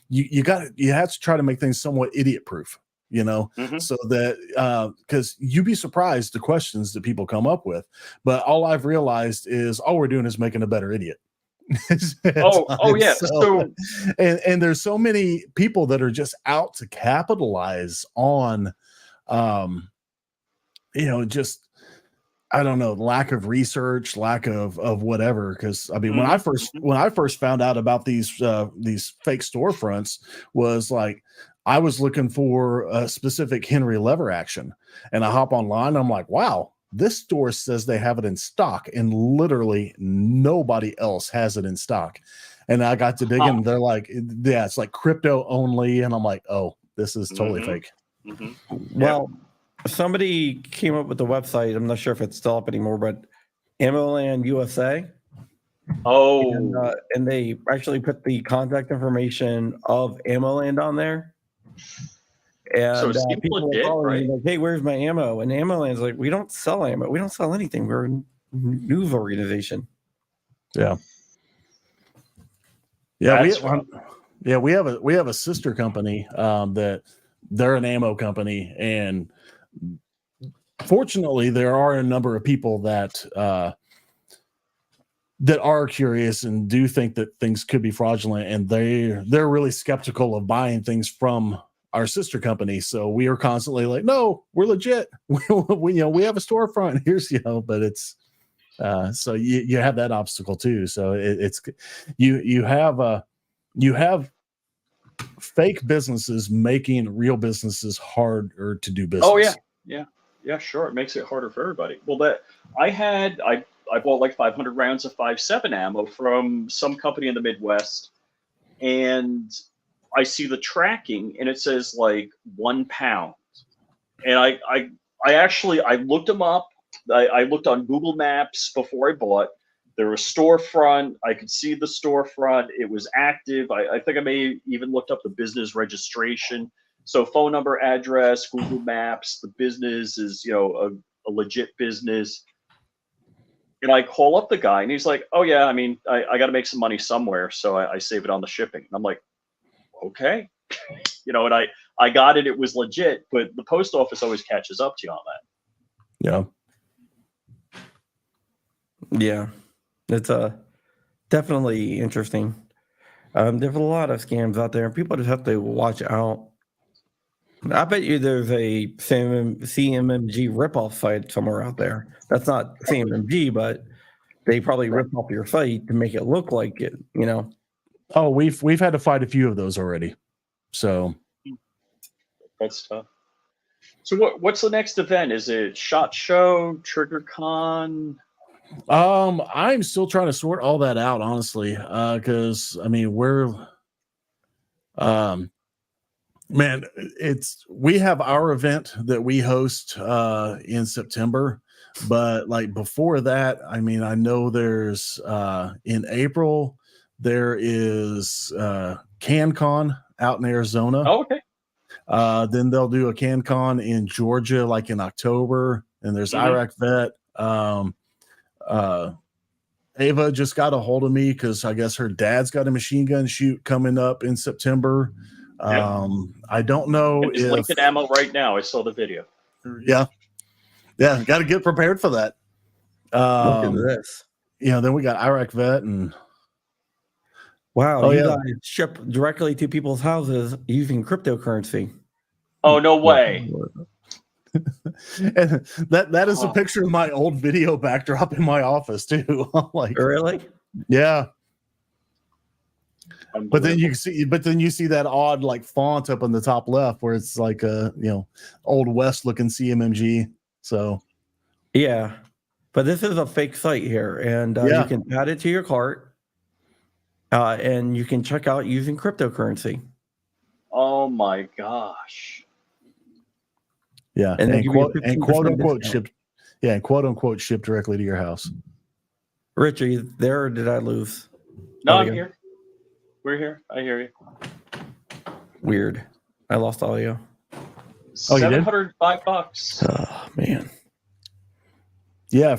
you have to try to make things somewhat idiot proof, so that because you'd be surprised the questions that people come up with. But all I've realized is all we're doing is making a better idiot. Yeah. So and there's so many people that are just out to capitalize on just, I don't know, lack of research, lack of whatever. Because I mean, when I first found out about these fake storefronts, was like, I was looking for a specific Henry lever action, and I hop online. I'm like, wow, this store says they have it in stock, and literally nobody else has it in stock. And I got to dig in. They're like, yeah, it's like crypto only. And I'm like, oh, this is totally fake. Well, somebody came up with the website. I'm not sure if it's still up anymore, but AmmoLand USA. And they actually put the contact information of AmmoLand on there. And so people are calling like, hey, where's my ammo? And AmmoLand's like, we don't sell ammo. We don't sell anything. We're a news organization. Yeah. Yeah. We have a sister company that they're an ammo company. And fortunately, there are a number of people that are curious and do think that things could be fraudulent. And they're really skeptical of buying things from our sister company. So we are constantly like, no, we're legit. we have a storefront. Here's, but it's, so you have that obstacle too. So it's, you have fake businesses making real businesses harder to do business. Oh yeah. Yeah, sure. It makes it harder for everybody. Well, I bought like 500 rounds of 5.7 ammo from some company in the Midwest, and I see the tracking and it says like 1 pound. And I looked them up. I looked on Google Maps before I bought. There was storefront. I could see the storefront. It was active. I think I may even looked up the business registration. So phone number, address, Google Maps, the business is, a legit business. And I call up the guy and he's like, oh yeah, I mean, I got to make some money somewhere. So I save it on the shipping. And I'm like, okay, and I got it. It was legit, but the post office always catches up to you on that. Yeah, it's definitely interesting. There's a lot of scams out there, and people just have to watch out. I bet you there's a CMMG ripoff site somewhere out there. That's not CMMG, but they probably rip off your site to make it look like it, Oh, we've had to fight a few of those already. So that's tough. So what's the next event? Is it SHOT Show, TriggerCon? I'm still trying to sort all that out, honestly. Because I mean, we have our event that we host in September, but like before that, I mean, I know there's in April there is CanCon out in Arizona. Oh, okay. Then they'll do a CanCon in Georgia, like in October. And there's Iraq Vet. Ava just got a hold of me because I guess her dad's got a machine gun shoot coming up in September. I don't know if Lincoln ammo right now. I saw the video. Yeah, got to get prepared for that. Look at this. Then we got Iraq Vet and wow, you guys ship directly to people's houses using cryptocurrency. Oh, no way. And that is a picture of my old video backdrop in my office too. Like, really? Yeah. But then you see that odd like font up on the top left where it's like a old West looking CMMG. So yeah, but this is a fake site here, and you can add it to your cart, and you can check out using cryptocurrency. Oh my gosh. Yeah, and quote unquote shipped. Yeah, and quote unquote shipped directly to your house. Rich, are you there, or did I lose? No, I'm here. We're here. I hear you. Weird. I lost audio. $705. Oh man. Yeah,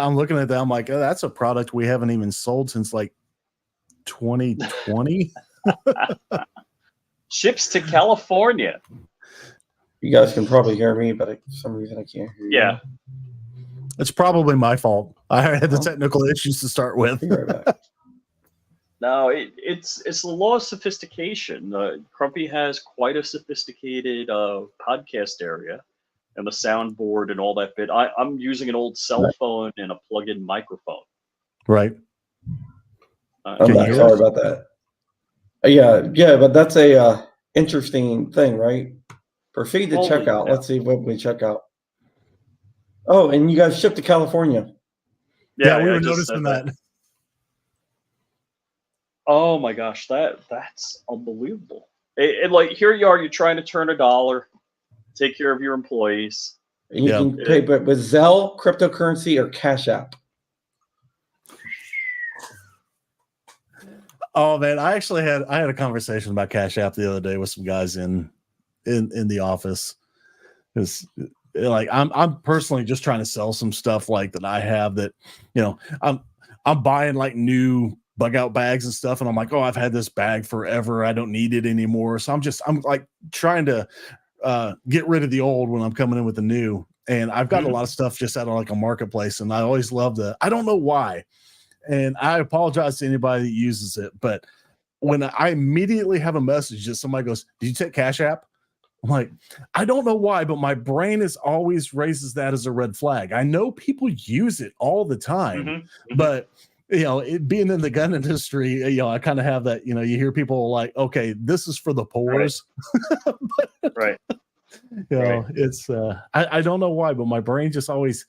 I'm looking at that. I'm like, oh, that's a product we haven't even sold since like 2020. Ships to California. You guys can probably hear me, but for some reason I can't hear you. Yeah. It's probably my fault. I had the technical issues to start with. Be right back. No, it's the law of sophistication. Crumpy has quite a sophisticated podcast area and the soundboard and all that bit. I'm using an old cell phone and a plug-in microphone. Right. I'm not sorry about that. Yeah, but that's a interesting thing, right? Proceed to checkout. Let's see what we check out. Oh, and you guys ship to California. Yeah, we were noticing that. Oh my gosh, that's unbelievable. And like here you are, you're trying to turn $1, take care of your employees. And you can pay but with Zelle, cryptocurrency, or Cash App. Oh man, I had a conversation about Cash App the other day with some guys in the office. Because like I'm personally just trying to sell some stuff like that I have that, I'm buying like new bug out bags and stuff, and I'm like, oh, I've had this bag forever, I don't need it anymore. So I'm like trying to get rid of the old when I'm coming in with the new. And I've got a lot of stuff just out of like a marketplace, and I always love I don't know why. And I apologize to anybody that uses it, but when I immediately have a message that somebody goes, "Did you take Cash App?" I'm like, I don't know why, but my brain is always raises that as a red flag. I know people use it all the time, but it being in the gun industry, I kind of have that, you hear people like, okay, this is for the poors. Right. It's I don't know why, but my brain just always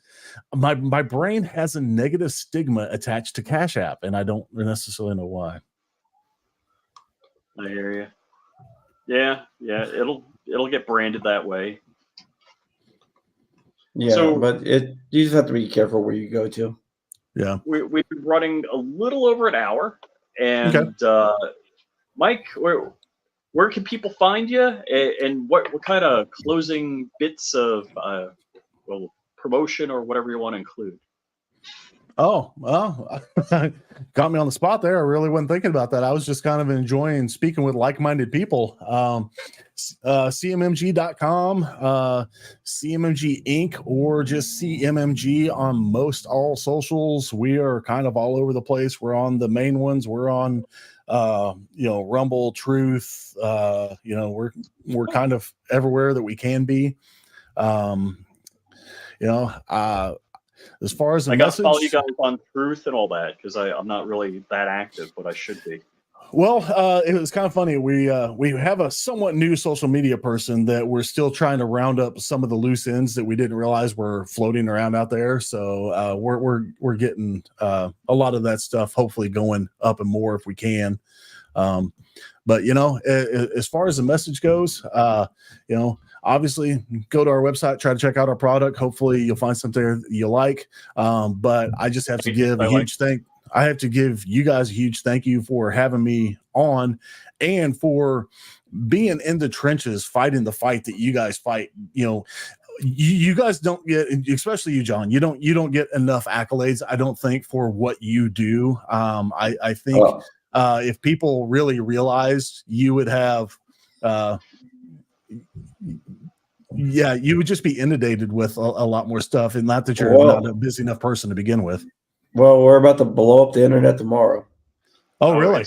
my brain has a negative stigma attached to Cash App, and I don't necessarily know why. I hear you. Yeah, it'll get branded that way. Yeah, but you just have to be careful where you go to. Yeah, we've been running a little over an hour, and Mike, where can people find you, and what kind of closing bits of promotion or whatever you want to include? Oh, well, got me on the spot there. I really wasn't thinking about that. I was just kind of enjoying speaking with like-minded people. CMMG.com, CMMG Inc., or just CMMG on most all socials. We are kind of all over the place. We're on the main ones. We're on Rumble, Truth. We're kind of everywhere that we can be. As far as the message, I got to follow you guys on Truth and all that, because I'm not really that active, but I should be. Well, it was kind of funny. We have a somewhat new social media person that we're still trying to round up some of the loose ends that we didn't realize were floating around out there. So we're getting a lot of that stuff hopefully going up and more if we can. But as far as the message goes, obviously go to our website, try to check out our product. Hopefully you'll find something you like. But I just have to give a huge I have to give you guys a huge thank you for having me on and for being in the trenches, fighting the fight that you guys fight. You know, you guys don't get, especially you, John, you don't get enough accolades, I don't think, for what you do. I think if people really realized, you would have you would just be inundated with a lot more stuff, and not that you're not a busy enough person to begin with. Well, we're about to blow up the internet tomorrow. Oh, really?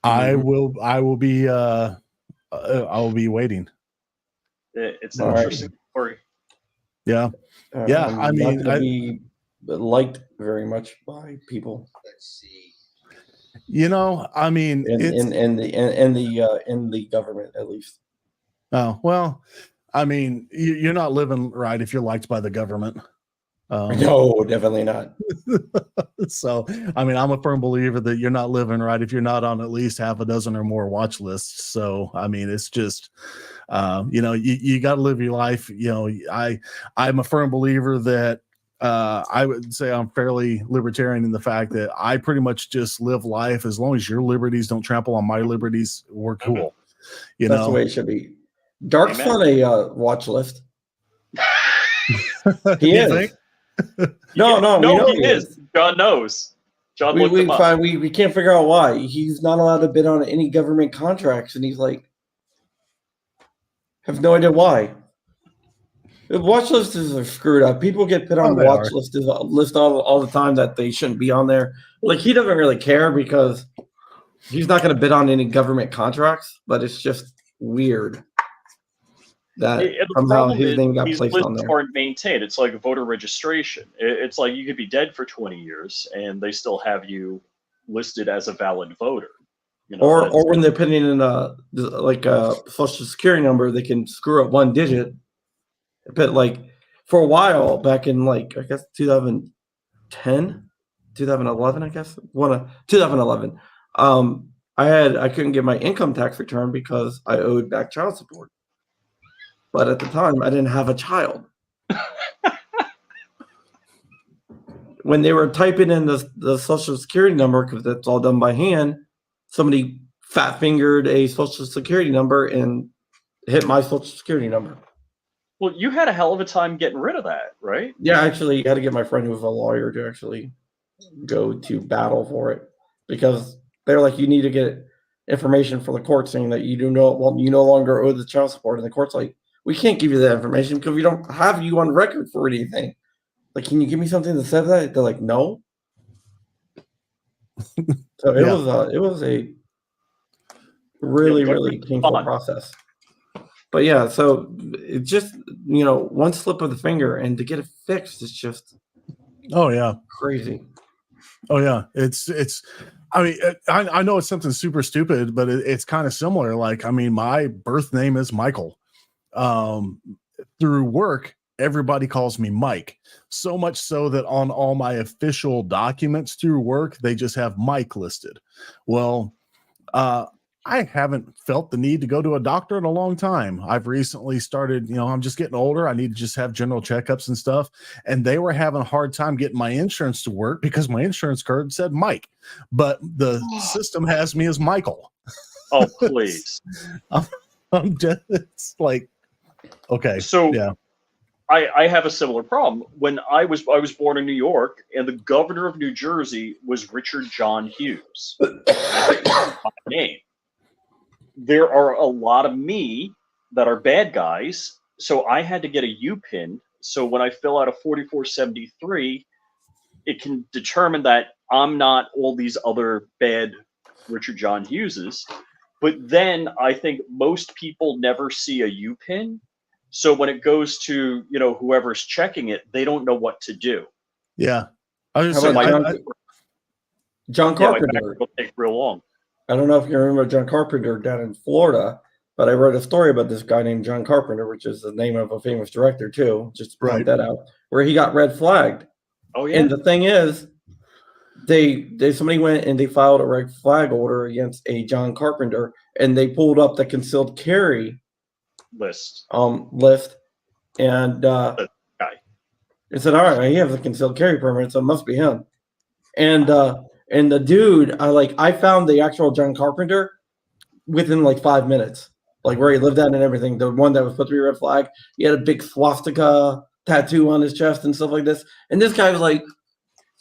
I will be waiting. It's an interesting story. Yeah. Yeah. I mean, not be liked very much by people. Let's see. You know, I mean, in the government, at least. Oh, well, I mean, you're not living right if you're liked by the government. No, definitely not. So, I mean, I'm a firm believer that you're not living right if you're not on at least half a dozen or more watch lists. So, I mean, it's just, you know, you got to live your life. You know, I'm a firm believer that I would say I'm fairly libertarian in the fact that I pretty much just live life as long as your liberties don't trample on my liberties. We're cool. You That's know, the way it should be. Dark's on a watch list. He is. No, he is. John knows. John looked him up. We can't figure out why he's not allowed to bid on any government contracts, and he's like, have no idea why. The watch lists are screwed up. People get put on watch lists all the time that they shouldn't be on there. Like, he doesn't really care because he's not going to bid on any government contracts, but it's just weird that somehow his name got placed on there. These lists aren't maintained. It's like voter registration. It's like you could be dead for 20 years and they still have you listed as a valid voter. You know, or when they're putting in a social security number, they can screw up one digit. But like for a while back in like I guess 2010, 2011, I guess 2011. I couldn't get my income tax return because I owed back child support. But at the time, I didn't have a child. When they were typing in the social security number, because that's all done by hand, somebody fat fingered a social security number and hit my social security number. Well, you had a hell of a time getting rid of that, right? Yeah, actually, I had to get my friend who was a lawyer to actually go to battle for it, because they're like, you need to get information for the court saying that you no longer owe the child support, and the court's like, we can't give you that information because we don't have you on record for anything. Like, can you give me something that says that? They're like, no. So it was a really painful process. But yeah, so it just, one slip of the finger, and to get it fixed is just crazy. Oh yeah, it's. I mean, I know it's something super stupid, but it's kind of similar. Like, I mean, my birth name is Michael. Through work, everybody calls me Mike. So much so that on all my official documents through work, they just have Mike listed. Well, I haven't felt the need to go to a doctor in a long time. I've recently started, I'm just getting older. I need to just have general checkups and stuff. And they were having a hard time getting my insurance to work because my insurance card said Mike, but the system has me as Michael. Oh, please. I'm just, it's like, okay. So yeah. I have a similar problem. When I was born in New York, and the governor of New Jersey was Richard John Hughes. My name. There are a lot of me that are bad guys, so I had to get a U-pin. So when I fill out a 4473, it can determine that I'm not all these other bad Richard John Hugheses. But then I think most people never see a U-pin. So when it goes to, whoever's checking it, they don't know what to do. Yeah. I was John Carpenter. Will take real long. I don't know if you remember John Carpenter down in Florida, but I wrote a story about this guy named John Carpenter, which is the name of a famous director too. Just to point that out, where he got red flagged. Oh yeah. And the thing is, somebody went and they filed a red flag order against a John Carpenter, and they pulled up the concealed carry list. And and said, "All right, he has a concealed carry permit, so it must be him." And the dude, I found the actual John Carpenter within like 5 minutes, like where he lived at and everything. The one that was supposed to be a red flag, he had a big swastika tattoo on his chest and stuff like this. And this guy was like,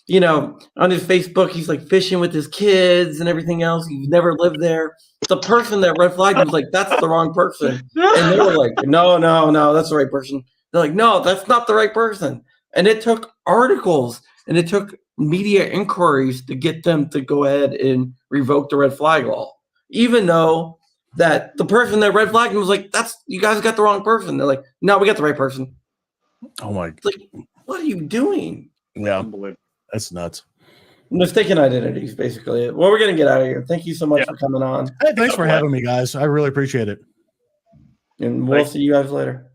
on his Facebook, he's like fishing with his kids and everything else. He's never lived there. The person that red flagged him was like, "That's the wrong person." And they were like, no, that's the right person. They're like, "No, that's not the right person." And it took articles and it took media inquiries to get them to go ahead and revoke the red flag law, even though that the person that red flagged him was like, "You guys got the wrong person." They're like, "No, we got the right person." Oh my! It's like, what are you doing? Yeah, that's nuts. Mistaken identities, basically. Well, we're gonna get out of here. Thank you so much for coming on. Hey, thanks for having me, guys. I really appreciate it. And we'll see you guys later.